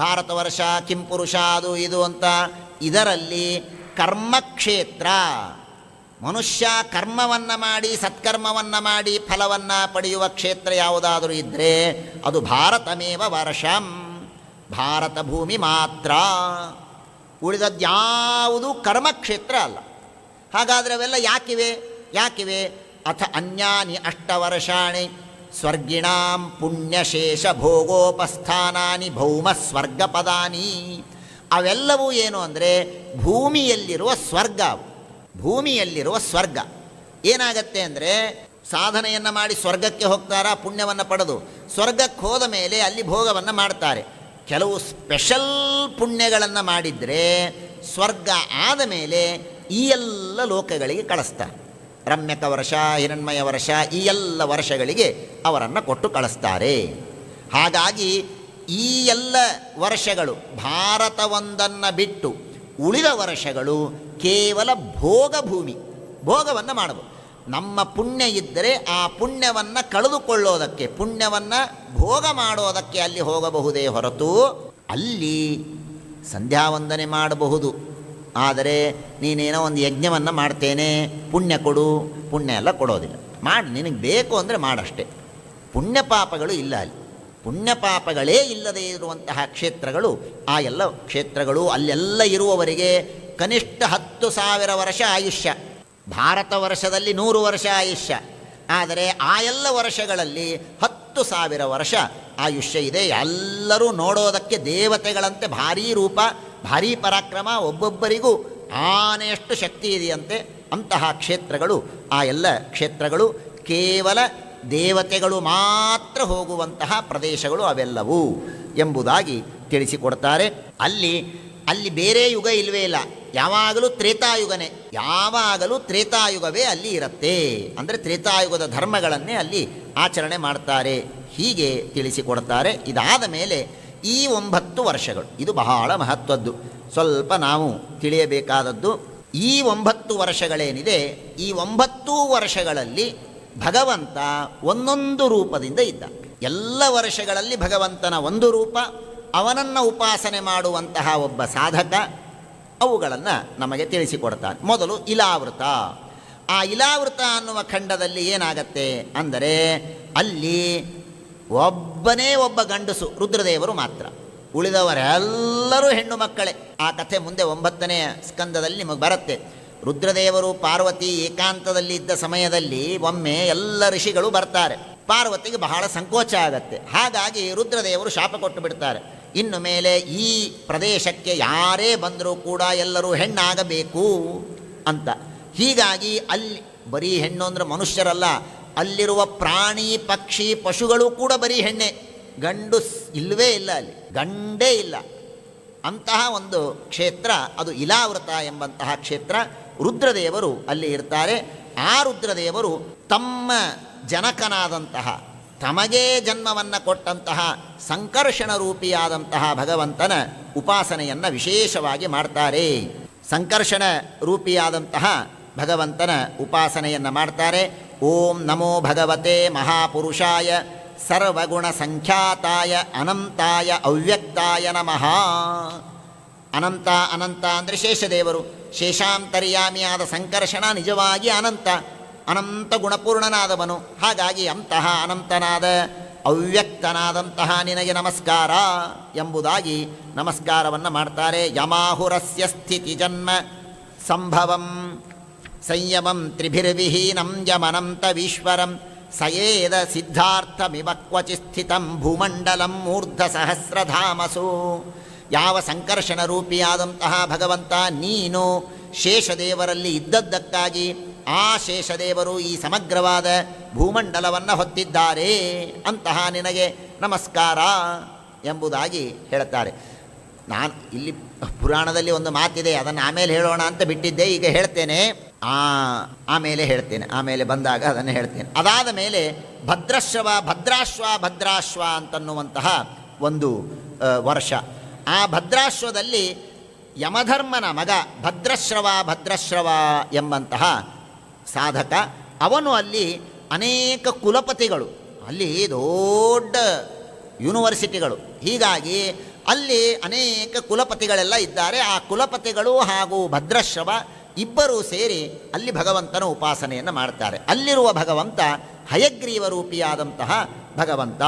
ಭಾರತ ವರ್ಷ, ಕಿಂಪುರುಷ, ಅದು ಇದು ಅಂತ. ಇದರಲ್ಲಿ ಕರ್ಮಕ್ಷೇತ್ರ, ಮನುಷ್ಯ ಕರ್ಮವನ್ನು ಮಾಡಿ ಸತ್ಕರ್ಮವನ್ನು ಮಾಡಿ ಫಲವನ್ನು ಪಡೆಯುವ ಕ್ಷೇತ್ರ ಯಾವುದಾದರೂ ಇದ್ದರೆ ಅದು ಭಾರತಮೇವ ವರ್ಷಂ, ಭಾರತ ಭೂಮಿ ಮಾತ್ರ. ಉಳಿದದ್ಯಾವುದು ಕರ್ಮಕ್ಷೇತ್ರ ಅಲ್ಲ. ಹಾಗಾದರೆ ಅವೆಲ್ಲ ಯಾಕಿವೆ? ಅಥ ಅನ್ಯಾನಿ 8 ವರ್ಷಾಣಿ ಸ್ವರ್ಗಿಣಾಂ ಪುಣ್ಯಶೇಷ ಭೋಗೋಪಸ್ಥಾನಾನಿ ಭೌಮ ಸ್ವರ್ಗಪದಾನಿ. ಅವೆಲ್ಲವೂ ಏನು ಅಂದರೆ ಭೂಮಿಯಲ್ಲಿರುವ ಸ್ವರ್ಗ. ಏನಾಗತ್ತೆ ಅಂದರೆ, ಸಾಧನೆಯನ್ನು ಮಾಡಿ ಸ್ವರ್ಗಕ್ಕೆ ಹೋಗ್ತಾರಾ, ಪುಣ್ಯವನ್ನು ಪಡೆದು ಸ್ವರ್ಗಕ್ಕೆ ಹೋದ ಮೇಲೆ ಅಲ್ಲಿ ಭೋಗವನ್ನು ಮಾಡ್ತಾರೆ. ಕೆಲವು ಸ್ಪೆಷಲ್ ಪುಣ್ಯಗಳನ್ನು ಮಾಡಿದರೆ ಸ್ವರ್ಗ ಆದ ಮೇಲೆ ಈ ಎಲ್ಲ ಲೋಕಗಳಿಗೆ ಕಳಿಸ್ತಾರೆ. ರಮ್ಯಕ ವರ್ಷ, ಹಿರಣ್ಮಯ ವರ್ಷ, ಈ ಎಲ್ಲ ವರ್ಷಗಳಿಗೆ ಅವರನ್ನು ಕೊಟ್ಟು ಕಳಿಸ್ತಾರೆ. ಹಾಗಾಗಿ ಈ ಎಲ್ಲ ವರ್ಷಗಳು ಭಾರತವೊಂದನ್ನು ಬಿಟ್ಟು ಉಳಿದ ವರ್ಷಗಳು ಕೇವಲ ಭೋಗವನ್ನು ಮಾಡಬಹುದು. ನಮ್ಮ ಪುಣ್ಯ ಇದ್ದರೆ ಆ ಪುಣ್ಯವನ್ನು ಕಳೆದುಕೊಳ್ಳೋದಕ್ಕೆ, ಪುಣ್ಯವನ್ನು ಭೋಗ ಮಾಡೋದಕ್ಕೆ ಅಲ್ಲಿ ಹೋಗಬಹುದೇ ಹೊರತು ಅಲ್ಲಿ ಸಂಧ್ಯಾವಂದನೆ ಮಾಡಬಹುದು. ಆದರೆ ನೀನೇನೋ ಒಂದು ಯಜ್ಞವನ್ನು ಮಾಡ್ತೇನೆ, ಪುಣ್ಯ ಕೊಡು, ಪುಣ್ಯ ಎಲ್ಲ ಕೊಡೋದಿಲ್ಲ. ನಿನಗೆ ಬೇಕು ಅಂದರೆ ಮಾಡಷ್ಟೇ. ಪುಣ್ಯ ಪಾಪಗಳು ಇಲ್ಲ ಅಲ್ಲಿ. ಪುಣ್ಯ ಪಾಪಗಳೇ ಇಲ್ಲದೇ ಇರುವಂತಹ ಕ್ಷೇತ್ರಗಳು, ಆ ಎಲ್ಲ ಕ್ಷೇತ್ರಗಳು ಅಲ್ಲೆಲ್ಲ ಇರುವವರಿಗೆ ಕನಿಷ್ಠ 10,000 ವರ್ಷ ಆಯುಷ್ಯ. ಭಾರತ ವರ್ಷದಲ್ಲಿ 100 ವರ್ಷ ಆಯುಷ್ಯ. ಆದರೆ ಆ ಎಲ್ಲ ವರ್ಷಗಳಲ್ಲಿ 10,000 ವರ್ಷ ಆಯುಷ್ಯ ಇದೆ. ಎಲ್ಲರೂ ನೋಡೋದಕ್ಕೆ ದೇವತೆಗಳಂತೆ ಭಾರೀ ರೂಪ, ಭಾರೀ ಪರಾಕ್ರಮ, ಒಬ್ಬೊಬ್ಬರಿಗೂ ಆನೆಯಷ್ಟು ಶಕ್ತಿ ಇದೆಯಂತೆ. ಅಂತಹ ಕ್ಷೇತ್ರಗಳು, ಆ ಎಲ್ಲ ಕ್ಷೇತ್ರಗಳು ಕೇವಲ ದೇವತೆಗಳು ಮಾತ್ರ ಹೋಗುವಂತಹ ಪ್ರದೇಶಗಳು ಅವೆಲ್ಲವೂ ಎಂಬುದಾಗಿ ತಿಳಿಸಿಕೊಡ್ತಾರೆ. ಅಲ್ಲಿ ಬೇರೆ ಯುಗ ಇಲ್ಲವೇ ಇಲ್ಲ, ಯಾವಾಗಲೂ ತ್ರೇತಾಯುಗನೇ, ಯಾವಾಗಲೂ ತ್ರೇತಾಯುಗವೇ ಅಲ್ಲಿ ಇರುತ್ತೆ. ಅಂದರೆ ತ್ರೇತಾಯುಗದ ಧರ್ಮಗಳನ್ನೇ ಅಲ್ಲಿ ಆಚರಣೆ ಮಾಡ್ತಾರೆ, ಹೀಗೆ ತಿಳಿಸಿಕೊಡ್ತಾರೆ. ಇದಾದ ಮೇಲೆ ಈ 9 ವರ್ಷಗಳು, ಇದು ಬಹಳ ಮಹತ್ವದ್ದು, ಸ್ವಲ್ಪ ನಾವು ತಿಳಿಯಬೇಕಾದದ್ದು. ಈ 9 ವರ್ಷಗಳೇನಿದೆ, ಈ 9 ವರ್ಷಗಳಲ್ಲಿ ಭಗವಂತ ಒಂದೊಂದು ರೂಪದಿಂದ ಇದ್ದ. ಎಲ್ಲ ವರ್ಷಗಳಲ್ಲಿ ಭಗವಂತನ ಒಂದು ರೂಪ, ಅವನನ್ನು ಉಪಾಸನೆ ಮಾಡುವಂತಹ ಒಬ್ಬ ಸಾಧಕ, ಅವುಗಳನ್ನು ನಮಗೆ ತಿಳಿಸಿಕೊಡ್ತಾನೆ. ಮೊದಲು ಇಲಾವೃತ. ಆ ಇಲಾವೃತ ಅನ್ನುವ ಖಂಡದಲ್ಲಿ ಏನಾಗತ್ತೆ ಅಂದರೆ, ಅಲ್ಲಿ ಒಬ್ಬನೇ ಒಬ್ಬ ಗಂಡಸು, ರುದ್ರದೇವರು ಮಾತ್ರ, ಉಳಿದವರೆಲ್ಲರೂ ಹೆಣ್ಣು ಮಕ್ಕಳೇ. ಆ ಕಥೆ ಮುಂದೆ 9ನೇ ಸ್ಕಂದದಲ್ಲಿ ನಿಮಗೆ ಬರುತ್ತೆ. ರುದ್ರದೇವರು ಪಾರ್ವತಿ ಏಕಾಂತದಲ್ಲಿ ಇದ್ದ ಸಮಯದಲ್ಲಿ ಒಮ್ಮೆ ಎಲ್ಲ ಋಷಿಗಳು ಬರ್ತಾರೆ. ಪಾರ್ವತಿಗೆ ಬಹಳ ಸಂಕೋಚ ಆಗತ್ತೆ. ಹಾಗಾಗಿ ರುದ್ರದೇವರು ಶಾಪ ಕೊಟ್ಟು ಬಿಡ್ತಾರೆ, ಇನ್ನು ಮೇಲೆ ಈ ಪ್ರದೇಶಕ್ಕೆ ಯಾರೇ ಬಂದರೂ ಕೂಡ ಎಲ್ಲರೂ ಹೆಣ್ಣಾಗಬೇಕು ಅಂತ. ಹೀಗಾಗಿ ಅಲ್ಲಿ ಬರೀ ಹೆಣ್ಣು ಅಂದರೆ ಮನುಷ್ಯರಲ್ಲ, ಅಲ್ಲಿರುವ ಪ್ರಾಣಿ ಪಕ್ಷಿ ಪಶುಗಳು ಕೂಡ ಬರೀ ಹೆಣ್ಣೆ, ಗಂಡು ಇಲ್ಲವೇ ಇಲ್ಲ, ಅಲ್ಲಿ ಗಂಡೇ ಇಲ್ಲ. ಅಂತಹ ಒಂದು ಕ್ಷೇತ್ರ ಅದು ಇಲಾವೃತ ಎಂಬಂತಹ ಕ್ಷೇತ್ರ. ರುದ್ರದೇವರು ಅಲ್ಲಿ ಇರ್ತಾರೆ. ಆ ರುದ್ರದೇವರು ತಮ್ಮ ಜನಕನಾದಂತಹ, ತಮಗೇ ಜನ್ಮವನ್ನು ಕೊಟ್ಟಂತಹ ಸಂಕರ್ಷಣ ರೂಪಿಯಾದಂತಹ ಭಗವಂತನ ಉಪಾಸನೆಯನ್ನು ವಿಶೇಷವಾಗಿ ಮಾಡ್ತಾರೆ. ಸಂಕರ್ಷಣ ರೂಪಿಯಾದಂತಹ ಭಗವಂತನ ಉಪಾಸನೆಯನ್ನು ಮಾಡ್ತಾರೆ. ಓಂ ನಮೋ ಭಗವತೆ ಮಹಾಪುರುಷಾಯ ಸರ್ವಗುಣ ಸಂಖ್ಯಾತಾಯ ಅನಂತಾಯ ಅವ್ಯಕ್ತಾಯ ನಮಃ. ಅನಂತ ಅಂದರೆ ಶೇಷದೇವರು, ಶೇಷಾಂತರ್ಯಾಮಿಯಾದ ಸಂಕರ್ಷಣ ನಿಜವಾಗಿ ಅನಂತ ಗುಣಪೂರ್ಣನಾದವನು. ಹಾಗಾಗಿ ಅಂತಹ ಅನಂತನಾದ ಅವ್ಯಕ್ತನಾದಂತಹ ನಿನಗೆ ನಮಸ್ಕಾರ ಎಂಬುದಾಗಿ ನಮಸ್ಕಾರವನ್ನು ಮಾಡ್ತಾರೆ. ಯಮಾಹುರಸ್ಯ ಸ್ಥಿತಿ ಜನ್ಮ ಸಂಭವಂ ಸಂಯಮಂ ತ್ರಿಭಿರ್ವಿಹೀನಂ ಯಮನಂತವೀಶ್ವರಂ ಸಯೇದ ಸಿದ್ಧಾರ್ಥಮಿವ ಕ್ವಚಿ ಸ್ಥಿತಂ ಭೂಮಂಡಲಂ ಮೂರ್ಧ ಸಹಸ್ರಧಾಮಸು. ಯಾವ ಸಂಕರ್ಷಣ ರೂಪಿಯಾದಂತಹ ಭಗವಂತ ನೀನು ಶೇಷದೇವರಲ್ಲಿ ಇದ್ದದ್ದಕ್ಕಾಗಿ ಆ ಶೇಷದೇವರು ಈ ಸಮಗ್ರವಾದ ಭೂಮಂಡಲವನ್ನು ಹೊತ್ತಿದ್ದಾರೆ, ಅಂತಹ ನಿನಗೆ ನಮಸ್ಕಾರ ಎಂಬುದಾಗಿ ಹೇಳುತ್ತಾರೆ. ನಾನು ಇಲ್ಲಿ ಪುರಾಣದಲ್ಲಿ ಒಂದು ಮಾತಿದೆ, ಅದನ್ನು ಆಮೇಲೆ ಹೇಳೋಣ ಅಂತ ಬಿಟ್ಟಿದ್ದೆ, ಈಗ ಹೇಳ್ತೇನೆ. ಆಮೇಲೆ ಬಂದಾಗ ಅದನ್ನು ಹೇಳ್ತೇನೆ. ಅದಾದ ಮೇಲೆ ಭದ್ರಾಶ್ವ ಅಂತನ್ನುವಂತಹ ಒಂದು ವರ್ಷ. ಆ ಭದ್ರಾಶ್ವದಲ್ಲಿ ಯಮಧರ್ಮನ ಮಗ ಭದ್ರಶ್ರವ ಎಂಬಂತಹ ಸಾಧಕ, ಅವನು ಅಲ್ಲಿ ಅನೇಕ ಕುಲಪತಿಗಳು, ಅಲ್ಲಿ ದೊಡ್ಡ ಯೂನಿವರ್ಸಿಟಿಗಳು, ಹೀಗಾಗಿ ಅಲ್ಲಿ ಅನೇಕ ಕುಲಪತಿಗಳೆಲ್ಲ ಇದ್ದಾರೆ. ಆ ಕುಲಪತಿಗಳು ಹಾಗೂ ಭದ್ರಶ್ರವ ಇಬ್ಬರೂ ಸೇರಿ ಅಲ್ಲಿ ಭಗವಂತನ ಉಪಾಸನೆಯನ್ನು ಮಾಡ್ತಾರೆ. ಅಲ್ಲಿರುವ ಭಗವಂತ ಹಯಗ್ರೀವ ರೂಪಿಯಾದಂತಹ ಭಗವಂತ.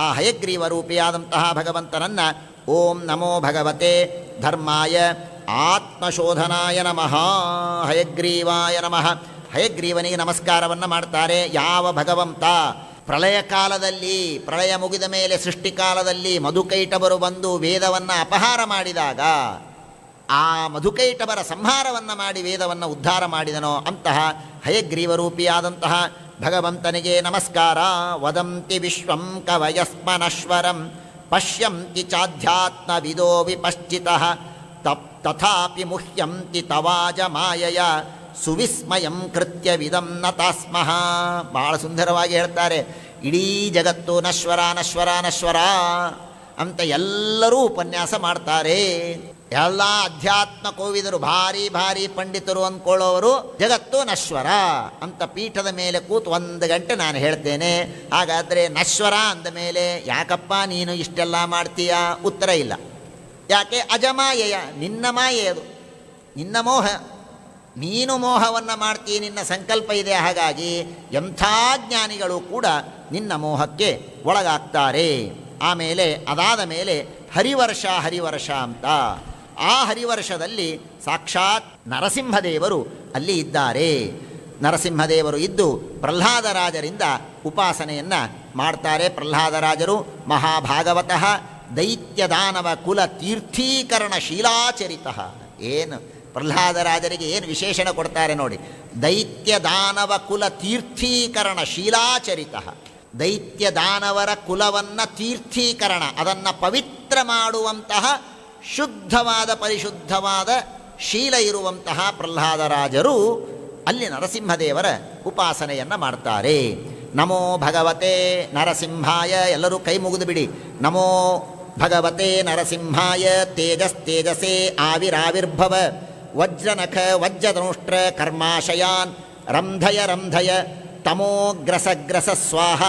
ಆ ಹಯಗ್ರೀವ ರೂಪಿಯಾದಂತಹ ಭಗವಂತನನ್ನು ಓಂ ನಮೋ ಭಗವತೆ ಧರ್ಮಾಯ ಆತ್ಮಶೋಧನಾಯ ನಮಃ ಹಯಗ್ರೀವಾಯ ನಮಃ, ಹಯಗ್ರೀವನಿಗೆ ನಮಸ್ಕಾರವನ್ನು ಮಾಡ್ತಾರೆ. ಯಾವ ಭಗವಂತ ಪ್ರಳಯ ಕಾಲದಲ್ಲಿ, ಪ್ರಳಯ ಮುಗಿದ ಮೇಲೆ ಸೃಷ್ಟಿಕಾಲದಲ್ಲಿ ಮಧುಕೈಟಬರು ಬಂದು ವೇದವನ್ನು ಅಪಹಾರ ಮಾಡಿದಾಗ ಆ ಮಧುಕೈಟಬರ ಸಂಹಾರವನ್ನು ಮಾಡಿ ವೇದವನ್ನು ಉದ್ಧಾರ ಮಾಡಿದನೋ ಅಂತಹ ಹಯಗ್ರೀವರೂಪಿಯಾದಂತಹ ಭಗವಂತನಿಗೆ ನಮಸ್ಕಾರ. ವದಂತಿ ವಿಶ್ವಂ ಕವಯಸ್ಮನಶ್ವರಂ ಪಶ್ಯಂತಿ ಚಾಧ್ಯಾತ್ಮವಿದೋ ವಿಪಶ್ಚಿತಃ ತಥಾಪಿ ಮುಹ್ಯಂತಿ ತವಾಜ ಮಾಯಯ ಸುವಿಸ್ಮಯಂ ಕೃತ್ಯವಿದಂ ನತಾಸ್ಮಃ. ಬಹಳ ಸುಂದರವಾಗಿ ಹೇಳ್ತಾರೆ. ಇಡೀ ಜಗತ್ತು ನಶ್ವರ ನಶ್ವರ ನಶ್ವರ ಅಂತ ಎಲ್ಲರೂ ಉಪನ್ಯಾಸ ಮಾಡ್ತಾರೆ. ಎಲ್ಲ ಅಧ್ಯಾತ್ಮ ಕೋವಿದರು, ಭಾರಿ ಭಾರಿ ಪಂಡಿತರು ಅಂದ್ಕೊಳ್ಳೋರು ಜಗತ್ತು ನಶ್ವರ ಅಂತ ಪೀಠದ ಮೇಲೆ ಕೂತು 1 ಗಂಟೆ ನಾನು ಹೇಳ್ತೇನೆ. ಹಾಗಾದರೆ ನಶ್ವರ ಅಂದ ಮೇಲೆ ಯಾಕಪ್ಪ ನೀನು ಇಷ್ಟೆಲ್ಲ ಮಾಡ್ತೀಯಾ? ಉತ್ತರ ಇಲ್ಲ. ಯಾಕೆ? ಅಜಮಾಯೆಯ, ನಿನ್ನ ಮಾಯೆ ಅದು, ನಿನ್ನ ಮೋಹ. ನೀನು ಮೋಹವನ್ನು ಮಾಡ್ತೀಯ, ನಿನ್ನ ಸಂಕಲ್ಪ ಇದೆ. ಹಾಗಾಗಿ ಎಂಥ ಜ್ಞಾನಿಗಳು ಕೂಡ ನಿನ್ನ ಮೋಹಕ್ಕೆ ಒಳಗಾಗ್ತಾರೆ. ಆಮೇಲೆ ಅದಾದ ಮೇಲೆ ಹರಿವರ್ಷ ಅಂತ, ಆ ಹರಿವರ್ಷದಲ್ಲಿ ಸಾಕ್ಷಾತ್ ನರಸಿಂಹದೇವರು ಅಲ್ಲಿ ಇದ್ದಾರೆ. ನರಸಿಂಹದೇವರು ಇದ್ದು ಪ್ರಹ್ಲಾದರಾಜರಿಂದ ಉಪಾಸನೆಯನ್ನು ಮಾಡ್ತಾರೆ. ಪ್ರಹ್ಲಾದರಾಜರು ಮಹಾಭಾಗವತಃ ದೈತ್ಯದಾನವ ಕುಲ ತೀರ್ಥೀಕರಣ ಶೀಲಾಚರಿತ. ಏನು ಪ್ರಹ್ಲಾದರಾಜರಿಗೆ ಏನು ವಿಶೇಷಣ ಕೊಡ್ತಾರೆ ನೋಡಿ. ದೈತ್ಯ ದಾನವ ಕುಲ ತೀರ್ಥೀಕರಣ ಶೀಲಾಚರಿತ. ದೈತ್ಯ ದಾನವರ ಕುಲವನ್ನು ತೀರ್ಥೀಕರಣ, ಅದನ್ನು ಪವಿತ್ರ ಮಾಡುವಂತಹ ಶುದ್ಧವಾದ ಪರಿಶುದ್ಧವಾದ ಶೀಲ ಇರುವಂತಹ ಪ್ರಹ್ಲಾದರಾಜರು ಅಲ್ಲಿ ನರಸಿಂಹದೇವರ ಉಪಾಸನೆಯನ್ನು ಮಾಡ್ತಾರೆ. ನಮೋ ಭಗವತೆ ನರಸಿಂಹಾಯ, ಎಲ್ಲರೂ ಕೈ ಮುಗಿದು ಬಿಡಿ. ನಮೋ ಭಗವತೆ ನರಸಿಂಹಾಯ ತೇಜಸ್ತೇಜಸೇ ಆವಿರಾವಿರ್ಭವ ವಜ್ರನಖ ವಜ್ರದನುಷ್ಟ್ರ ಕರ್ಮಾಶಯಾನ್ ರಂಧಯ ರಂಧಯ ತಮೋಗ್ರಸಗ್ರಸ ಸ್ವಾಹ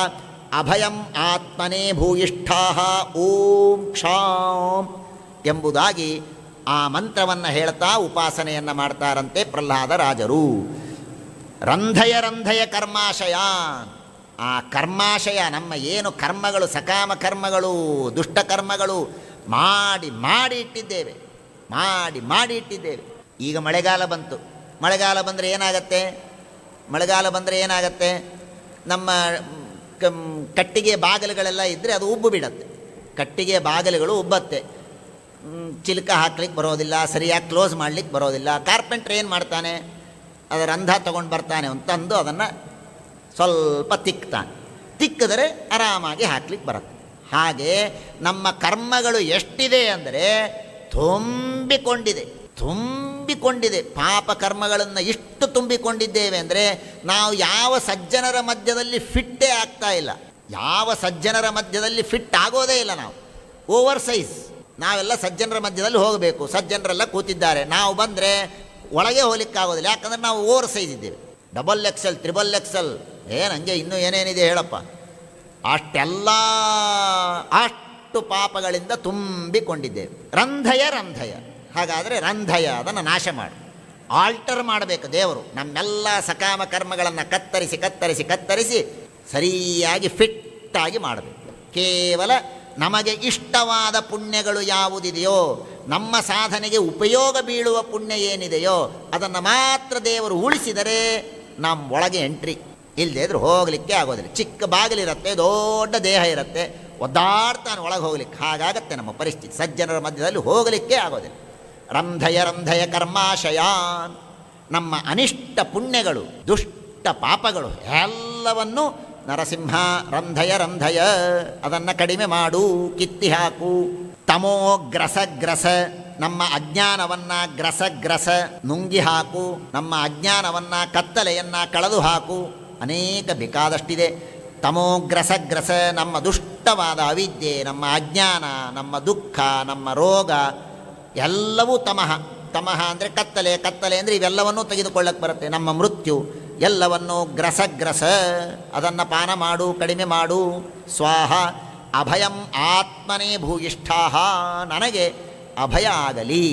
ಅಭಯಂ ಆತ್ಮನೇ ಭೂಯಿಷ್ಠಾಃ ಓಂ ಕ್ಷಾಂ ಎಂಬುದಾಗಿ ಆ ಮಂತ್ರವನ್ನು ಹೇಳ್ತಾ ಉಪಾಸನೆಯನ್ನು ಮಾಡ್ತಾರಂತೆ ಪ್ರಹ್ಲಾದರಾಜರು. ರಂಧಯ ರಂಧಯ ಕರ್ಮಾಶಯಾನ್, ಆ ಕರ್ಮಾಶಯ ನಮ್ಮ ಏನು ಕರ್ಮಗಳು, ಸಕಾಮ ಕರ್ಮಗಳು, ದುಷ್ಟಕರ್ಮಗಳು ಮಾಡಿ ಮಾಡಿ ಇಟ್ಟಿದ್ದೇವೆ, ಮಾಡಿ ಇಟ್ಟಿದ್ದೇವೆ. ಈಗ ಮಳೆಗಾಲ ಬಂತು. ಮಳೆಗಾಲ ಬಂದರೆ ಏನಾಗತ್ತೆ? ಮಳೆಗಾಲ ಬಂದರೆ ಏನಾಗತ್ತೆ? ನಮ್ಮ ಕಟ್ಟಿಗೆ ಬಾಗಿಲುಗಳೆಲ್ಲ ಇದ್ದರೆ ಅದು ಉಬ್ಬು ಬಿಡತ್ತೆ. ಕಟ್ಟಿಗೆ ಬಾಗಿಲುಗಳು ಉಬ್ಬತ್ತೆ. ಚಿಲ್ಕ ಹಾಕ್ಲಿಕ್ಕೆ ಬರೋದಿಲ್ಲ, ಸರಿಯಾಗಿ ಕ್ಲೋಸ್ ಮಾಡಲಿಕ್ಕೆ ಬರೋದಿಲ್ಲ. ಕಾರ್ಪೆಂಟ್ರ್ ಏನು ಮಾಡ್ತಾನೆ? ಅದರ ರಂಧ್ರ ತೊಗೊಂಡು ಬರ್ತಾನೆ ಅಂತಂದು ಅದನ್ನು ಸ್ವಲ್ಪ ತಿಕ್ಕಿದರೆ ಆರಾಮಾಗಿ ಹಾಕ್ಲಿಕ್ಕೆ ಬರುತ್ತೆ. ಹಾಗೆ ನಮ್ಮ ಕರ್ಮಗಳು ಎಷ್ಟಿದೆ ಅಂದರೆ ತುಂಬಿಕೊಂಡಿದೆ. ಪಾಪ ಕರ್ಮಗಳನ್ನು ಇಷ್ಟು ತುಂಬಿಕೊಂಡಿದ್ದೇವೆ ಅಂದರೆ ನಾವು ಯಾವ ಸಜ್ಜನರ ಮಧ್ಯದಲ್ಲಿ ಫಿಟ್ಟೇ ಆಗ್ತಾ ಇಲ್ಲ. ಯಾವ ಸಜ್ಜನರ ಮಧ್ಯದಲ್ಲಿ ಫಿಟ್ ಆಗೋದೇ ಇಲ್ಲ. ನಾವು ಓವರ್ ಸೈಜ್. ನಾವೆಲ್ಲ ಸಜ್ಜನರ ಮಧ್ಯದಲ್ಲಿ ಹೋಗಬೇಕು. ಸಜ್ಜನರೆಲ್ಲ ಕೂತಿದ್ದಾರೆ, ನಾವು ಬಂದರೆ ಒಳಗೆ ಹೋಗ್ಲಿಕ್ಕಾಗೋದಿಲ್ಲ. ಯಾಕಂದರೆ ನಾವು ಓವರ್ ಸೈಜ್ ಇದ್ದೇವೆ. ಡಬಲ್ ಎಕ್ಸೆಲ್, ತ್ರಿಬಲ್ ಎಕ್ಸೆಲ್, ಹಂಗೆ ಇನ್ನೂ ಏನೇನಿದೆ ಹೇಳಪ್ಪ. ಅಷ್ಟು ಪಾಪಗಳಿಂದ ತುಂಬಿಕೊಂಡಿದ್ದೇವೆ. ರಂಧಯ, ಹಾಗಾದರೆ ರಂಧಯ, ಅದನ್ನು ನಾಶ ಮಾಡು, ಆಲ್ಟರ್ ಮಾಡಬೇಕು ದೇವರು. ನಮ್ಮೆಲ್ಲ ಸಕಾಮ ಕರ್ಮಗಳನ್ನು ಕತ್ತರಿಸಿ ಸರಿಯಾಗಿ ಫಿಟ್ಟಾಗಿ ಮಾಡಬೇಕು. ಕೇವಲ ನಮಗೆ ಇಷ್ಟವಾದ ಪುಣ್ಯಗಳು ಯಾವುದಿದೆಯೋ, ನಮ್ಮ ಸಾಧನೆಗೆ ಉಪಯೋಗ ಬೀಳುವ ಪುಣ್ಯ ಏನಿದೆಯೋ ಅದನ್ನು ಮಾತ್ರ ದೇವರು ಉಳಿಸಿದರೆ ನಮ್ಮ ಒಳಗೆ ಎಂಟ್ರಿ. ಇಲ್ಲದೇ ಇದ್ರೆ ಹೋಗಲಿಕ್ಕೆ ಆಗೋದಿಲ್ಲ. ಚಿಕ್ಕ ಬಾಗಿಲಿರುತ್ತೆ, ದೊಡ್ಡ ದೇಹ ಇರುತ್ತೆ, ಒದ್ದಾಡ್ತಾನೆ ಒಳಗೆ ಹೋಗ್ಲಿಕ್ಕೆ. ಹಾಗಾಗತ್ತೆ ನಮ್ಮ ಪರಿಸ್ಥಿತಿ. ಸಜ್ಜನರ ಮಧ್ಯದಲ್ಲಿ ಹೋಗಲಿಕ್ಕೆ ಆಗೋದಿಲ್ಲ. ರಂಧಯ ಕರ್ಮಾಶಯಾನ್, ನಮ್ಮ ಅನಿಷ್ಟ ಪುಣ್ಯಗಳು, ದುಷ್ಟ ಪಾಪಗಳು ಎಲ್ಲವನ್ನು ನರಸಿಂಹ ರಂಧಯ ಅದನ್ನು ಕಡಿಮೆ ಮಾಡು, ಕಿತ್ತಿ ಹಾಕು. ತಮೋ ಗ್ರಸ, ನಮ್ಮ ಅಜ್ಞಾನವನ್ನು ಗ್ರಸ ನುಂಗಿ ಹಾಕು. ನಮ್ಮ ಅಜ್ಞಾನವನ್ನು, ಕತ್ತಲೆಯನ್ನು ಕಳೆದು ಹಾಕು. ಅನೇಕ ಬೇಕಾದಷ್ಟಿದೆ. ತಮೋ ಗ್ರಸ, ನಮ್ಮ ದುಷ್ಟವಾದ ಅವಿದ್ಯೆ, ನಮ್ಮ ಅಜ್ಞಾನ, ನಮ್ಮ ದುಃಖ, ನಮ್ಮ ರೋಗ ಎಲ್ಲವೂ ತಮಃ ಅಂದರೆ ಕತ್ತಲೆ ಅಂದರೆ ಇವೆಲ್ಲವನ್ನೂ ತೆಗೆದುಕೊಳ್ಳಕ್ಕೆ ಬರುತ್ತೆ. ನಮ್ಮ ಮೃತ್ಯು ಎಲ್ಲವನ್ನು ಗ್ರಸ ಅದನ್ನು ಪಾನ ಮಾಡು, ಕಡಿಮೆ ಮಾಡು. ಸ್ವಾಹ ಅಭಯಂ ಆತ್ಮನೇ ಭೂಯಿಷ್ಠಾಃ, ನನಗೆ ಅಭಯ ಆಗಲಿ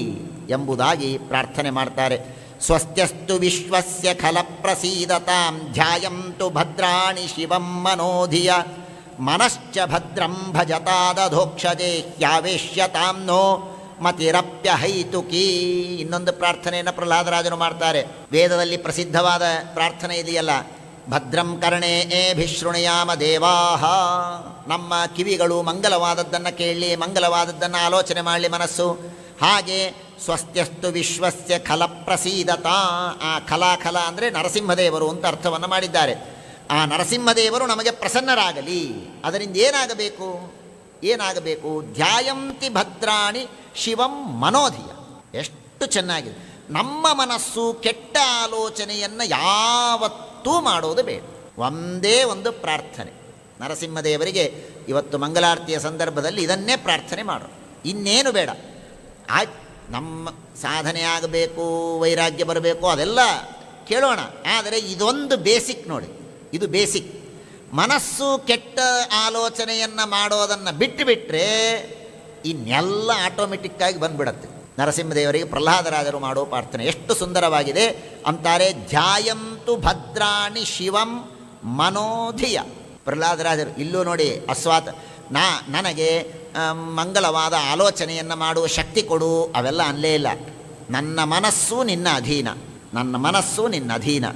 ಎಂಬುದಾಗಿ ಪ್ರಾರ್ಥನೆ ಮಾಡ್ತಾರೆ. ಸ್ವಸ್ತ್ಯಸ್ತು ವಿಶ್ವಸ್ಯ ಖಲ ಪ್ರಸೀದತಾಂ ಧ್ಯಾಯಂತು ಭದ್ರಾಣಿ ಶಿವಂ ಮನೋಧಿಯ ಮನಶ್ಚ ಭದ್ರಂ ಭಜತಾದಧೋಕ್ಷಜೆ ಹ್ಯಾವೇಶ್ಯತಾಂ ನೋ ಮತಿರಪ್ಯಹೈತುಕೀ. ಇನ್ನೊಂದು ಪ್ರಾರ್ಥನೆಯನ್ನು ಪ್ರಹ್ಲಾದರಾಜನು ಮಾಡ್ತಾರೆ. ವೇದದಲ್ಲಿ ಪ್ರಸಿದ್ಧವಾದ ಪ್ರಾರ್ಥನೆ ಇದೆಯಲ್ಲ, ಭದ್ರಂ ಕರ್ಣೇ ಏಭಿಶೃಣುಯಾಮ ದೇವಾಹ. ನಮ್ಮ ಕಿವಿಗಳು ಮಂಗಲವಾದದ್ದನ್ನು ಕೇಳಲಿ, ಮಂಗಲವಾದದ್ದನ್ನು ಆಲೋಚನೆ ಮಾಡಲಿ ಮನಸ್ಸು. ಹಾಗೆ ಸ್ವಸ್ತ್ಯಸ್ತು ವಿಶ್ವಸ್ಯ ಖಲ ಪ್ರಸೀದತಾ. ಆ ಖಲ ಅಂದರೆ ನರಸಿಂಹದೇವರು ಅಂತ ಅರ್ಥವನ್ನು ಮಾಡಿದ್ದಾರೆ. ಆ ನರಸಿಂಹದೇವರು ನಮಗೆ ಪ್ರಸನ್ನರಾಗಲಿ. ಅದರಿಂದ ಏನಾಗಬೇಕು? ಧ್ಯಾಯಂತಿ ಭದ್ರಾಣಿ ಶಿವಂ ಮನೋಧಿಯ. ಎಷ್ಟು ಚೆನ್ನಾಗಿದೆ. ನಮ್ಮ ಮನಸ್ಸು ಕೆಟ್ಟ ಆಲೋಚನೆಯನ್ನು ಯಾವತ್ತೂ ಮಾಡೋದು ಬೇಡ. ಒಂದೇ ಒಂದು ಪ್ರಾರ್ಥನೆ ನರಸಿಂಹದೇವರಿಗೆ ಇವತ್ತು ಮಂಗಲಾರತಿಯ ಸಂದರ್ಭದಲ್ಲಿ ಇದನ್ನೇ ಪ್ರಾರ್ಥನೆ ಮಾಡೋಣ, ಇನ್ನೇನು ಬೇಡ. ಆಯ್ತು, ನಮ್ಮ ಸಾಧನೆ ಆಗಬೇಕು, ವೈರಾಗ್ಯ ಬರಬೇಕು, ಅದೆಲ್ಲ ಕೇಳೋಣ. ಆದರೆ ಇದೊಂದು ಬೇಸಿಕ್ ನೋಡಿ, ಇದು ಬೇಸಿಕ್. ಮನಸ್ಸು ಕೆಟ್ಟ ಆಲೋಚನೆಯನ್ನು ಮಾಡೋದನ್ನು ಬಿಟ್ಟರೆ ಇನ್ನೆಲ್ಲ ಆಟೋಮೆಟಿಕ್ಕಾಗಿ ಬಂದುಬಿಡತ್ತೆ. ನರಸಿಂಹದೇವರಿಗೆ ಪ್ರಹ್ಲಾದರಾಜರು ಮಾಡೋ ಪ್ರಾರ್ಥನೆ ಎಷ್ಟು ಸುಂದರವಾಗಿದೆ ಅಂತಾರೆ. ಧ್ಯಾಯಂತು ಭದ್ರಾಣಿ ಶಿವಂ ಮನೋಧಿಯ. ಪ್ರಹ್ಲಾದರಾಜರು ಇಲ್ಲೂ ನೋಡಿ, ನನಗೆ ಮಂಗಲವಾದ ಆಲೋಚನೆಯನ್ನು ಮಾಡುವ ಶಕ್ತಿ ಕೊಡು, ಅವೆಲ್ಲ ಅಲ್ಲೇ ಇಲ್ಲ. ನನ್ನ ಮನಸ್ಸು ನಿನ್ನ ಅಧೀನ,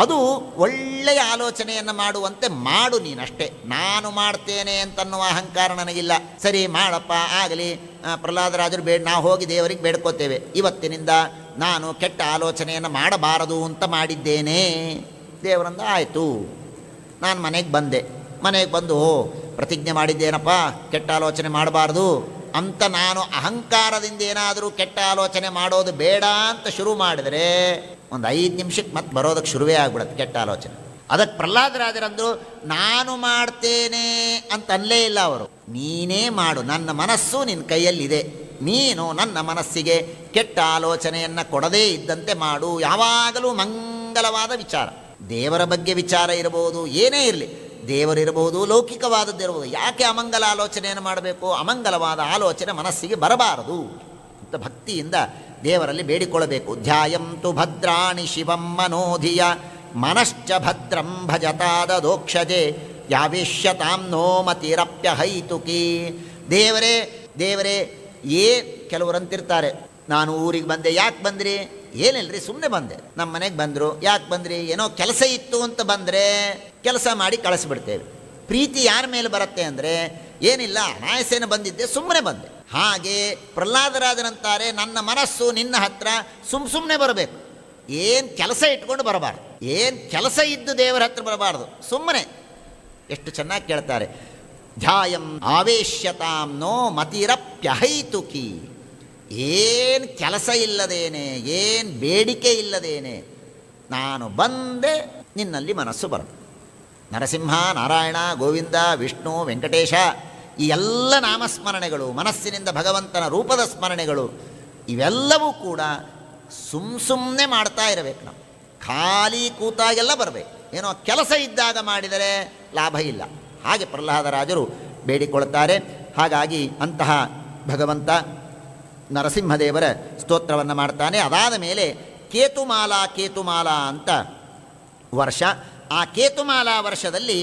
ಅದು ಒಳ್ಳೆಯ ಆಲೋಚನೆಯನ್ನು ಮಾಡುವಂತೆ ಮಾಡು ನೀನಷ್ಟೇ. ನಾನು ಮಾಡ್ತೇನೆ ಅಂತನ್ನುವ ಅಹಂಕಾರ ನನಗಿಲ್ಲ. ಸರಿ ಮಾಡಪ್ಪ, ಆಗಲಿ. ಪ್ರಹ್ಲಾದರಾಜರು ನಾವು ಹೋಗಿ ದೇವರಿಗೆ ಬೇಡ್ಕೋತೇವೆ, ಇವತ್ತಿನಿಂದ ನಾನು ಕೆಟ್ಟ ಆಲೋಚನೆಯನ್ನು ಮಾಡಬಾರದು ಅಂತ ಮಾಡಿದ್ದೇನೆ. ದೇವರಂದ ಆಯಿತು. ನಾನು ಮನೆಗೆ ಬಂದೆ. ಮನೆಗೆ ಬಂದು ಪ್ರತಿಜ್ಞೆ ಮಾಡಿದ್ದೇನಪ್ಪ ಕೆಟ್ಟ ಆಲೋಚನೆ ಮಾಡಬಾರ್ದು ಅಂತ ನಾನು ಅಹಂಕಾರದಿಂದ ಏನಾದರೂ ಕೆಟ್ಟ ಆಲೋಚನೆ ಮಾಡೋದು ಬೇಡ ಅಂತ ಶುರು ಮಾಡಿದರೆ ಒಂದು 5 ನಿಮಿಷಕ್ಕೆ ಮತ್ತೆ ಬರೋದಕ್ಕೆ ಶುರುವೇ ಆಗ್ಬಿಡುತ್ತೆ ಕೆಟ್ಟ ಆಲೋಚನೆ. ಅದಕ್ಕೆ ಪ್ರಹ್ಲಾದರಾಜರಂದರು ನಾನು ಮಾಡ್ತೇನೆ ಅಂತ ಅಲ್ಲೇ ಇಲ್ಲ ಅವರು. ನೀನೇ ಮಾಡು, ನನ್ನ ಮನಸ್ಸು ನಿನ್ನ ಕೈಯಲ್ಲಿದೆ, ನೀನು ನನ್ನ ಮನಸ್ಸಿಗೆ ಕೆಟ್ಟ ಆಲೋಚನೆಯನ್ನು ಕೊಡದೇ ಇದ್ದಂತೆ ಮಾಡು. ಯಾವಾಗಲೂ ಮಂಗಲವಾದ ವಿಚಾರ, ದೇವರ ಬಗ್ಗೆ ವಿಚಾರ ಇರಬಹುದು, ಏನೇ ಇರಲಿ, ದೇವರಿರಬಹುದು, ಲೌಕಿಕವಾದದ್ದಿರಬಹುದು. ಯಾಕೆ ಅಮಂಗಲ ಆಲೋಚನೆಯನ್ನು ಮಾಡಬೇಕು? ಅಮಂಗಲವಾದ ಆಲೋಚನೆ ಮನಸ್ಸಿಗೆ ಬರಬಾರದು ಅಂತ ಭಕ್ತಿಯಿಂದ ದೇವರಲ್ಲಿ ಬೇಡಿಕೊಳ್ಳಬೇಕು. ಧ್ಯಾಯಂತು ಭದ್ರಾಣಿ ಶಿವಂ ಮನೋಧಿಯ ಮನಶ್ಚ ಭದ್ರಂ ಭಜತಾದೋಕ್ಷಜೆ ಯಾವೇಶ್ಯತಾಂ ನೋ ಮತಿರಪ್ಯಹೈತುಕಿ. ದೇವರೇ ದೇವರೇ ಕೆಲವರು ಅಂತಿರ್ತಾರೆ, ನಾನು ಊರಿಗೆ ಬಂದೆ. ಯಾಕೆ ಬಂದ್ರಿ? ಏನಿಲ್ಲರಿ, ಸುಮ್ಮನೆ ಬಂದೆ. ನಮ್ಮ ಮನೆಗೆ ಬಂದರು. ಯಾಕೆ ಬಂದ್ರಿ? ಏನೋ ಕೆಲಸ ಇತ್ತು ಅಂತ ಬಂದರೆ ಕೆಲಸ ಮಾಡಿ ಕಳಿಸ್ಬಿಡ್ತೇವೆ. ಪ್ರೀತಿ ಯಾರ ಮೇಲೆ ಬರುತ್ತೆ ಅಂದರೆ, ಏನಿಲ್ಲ ಅನಾಯಸೇನ ಬಂದಿದ್ದೆ, ಸುಮ್ಮನೆ ಬಂದೆ. ಹಾಗೆ ಪ್ರಹ್ಲಾದರಾಜನಂತಾರೆ, ನನ್ನ ಮನಸ್ಸು ನಿನ್ನ ಹತ್ರ ಸುಮ್ಮನೆ ಬರಬೇಕು, ಏನು ಕೆಲಸ ಇಟ್ಕೊಂಡು ಬರಬಾರ್ದು, ಏನು ಕೆಲಸ ಇದ್ದು ದೇವರ ಹತ್ರ ಬರಬಾರ್ದು, ಸುಮ್ಮನೆ. ಎಷ್ಟು ಚೆನ್ನಾಗಿ ಕೇಳ್ತಾರೆ. ಧ್ಯಾಯಂ ಆವೇಶ್ಯತಾಂ ನೋ ಮತಿರಪ್ಯಹೈತುಕಿ. ಏನು ಕೆಲಸ ಇಲ್ಲದೇನೆ, ಏನು ಬೇಡಿಕೆ ಇಲ್ಲದೇನೆ ನಾನು ಬಂದೆ, ನಿನ್ನಲ್ಲಿ ಮನಸ್ಸು ಬರೋದು. ನರಸಿಂಹ, ನಾರಾಯಣ, ಗೋವಿಂದ, ವಿಷ್ಣು, ವೆಂಕಟೇಶ, ಈ ಎಲ್ಲ ನಾಮಸ್ಮರಣೆಗಳು, ಮನಸ್ಸಿನಿಂದ ಭಗವಂತನ ರೂಪದ ಸ್ಮರಣೆಗಳು, ಇವೆಲ್ಲವೂ ಕೂಡ ಸುಮ್ಮನೆ ಮಾಡ್ತಾ ಇರಬೇಕು. ನಾವು ಖಾಲಿ ಕೂತಾಗೆಲ್ಲ ಬರಬೇಕು. ಏನೋ ಕೆಲಸ ಇದ್ದಾಗ ಮಾಡಿದರೆ ಲಾಭ ಇಲ್ಲ. ಹಾಗೆ ಪ್ರಹ್ಲಾದರಾಜರು ಬೇಡಿಕೊಳ್ತಾರೆ. ಹಾಗಾಗಿ ಅಂತಹ ಭಗವಂತ ನರಸಿಂಹದೇವರ ಸ್ತೋತ್ರವನ್ನು ಮಾಡ್ತಾನೆ. ಅದಾದ ಮೇಲೆ ಕೇತುಮಾಲಾ ಅಂತ ವರ್ಷ. ಆ ಕೇತುಮಾಲಾ ವರ್ಷದಲ್ಲಿ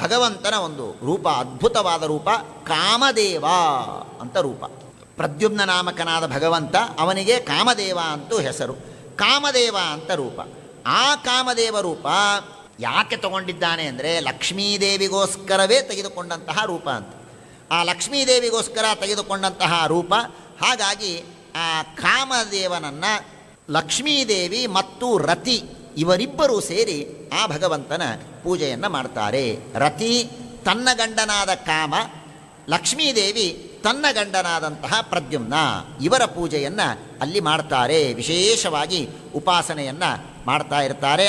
ಭಗವಂತನ ಒಂದು ರೂಪ, ಅದ್ಭುತವಾದ ರೂಪ, ಕಾಮದೇವ ಅಂತ ರೂಪ. ಪ್ರದ್ಯುಮ್ನ ನಾಮಕನಾದ ಭಗವಂತ, ಅವನಿಗೆ ಕಾಮದೇವ ಅಂತೂ ಹೆಸರು. ಕಾಮದೇವ ಅಂತ ರೂಪ. ಆ ಕಾಮದೇವ ರೂಪ ಯಾಕೆ ತಗೊಂಡಿದ್ದಾನೆ ಅಂದರೆ, ಲಕ್ಷ್ಮೀದೇವಿಗೋಸ್ಕರವೇ ತೆಗೆದುಕೊಂಡಂತಹ ರೂಪ ಅಂತ. ಆ ಲಕ್ಷ್ಮೀದೇವಿಗೋಸ್ಕರ ತೆಗೆದುಕೊಂಡಂತಹ ರೂಪ. ಹಾಗಾಗಿ ಆ ಕಾಮದೇವನನ್ನು ಲಕ್ಷ್ಮೀದೇವಿ ಮತ್ತು ರತಿ ಇವರಿಬ್ಬರೂ ಸೇರಿ ಆ ಭಗವಂತನ ಪೂಜೆಯನ್ನು ಮಾಡ್ತಾರೆ. ರತಿ ತನ್ನ ಗಂಡನಾದ ಕಾಮ, ಲಕ್ಷ್ಮೀದೇವಿ ತನ್ನ ಗಂಡನಾದಂತಹ ಪ್ರದ್ಯುಮ್ನ, ಇವರ ಪೂಜೆಯನ್ನು ಅಲ್ಲಿ ಮಾಡ್ತಾರೆ. ವಿಶೇಷವಾಗಿ ಉಪಾಸನೆಯನ್ನು ಮಾಡ್ತಾ ಇರ್ತಾರೆ.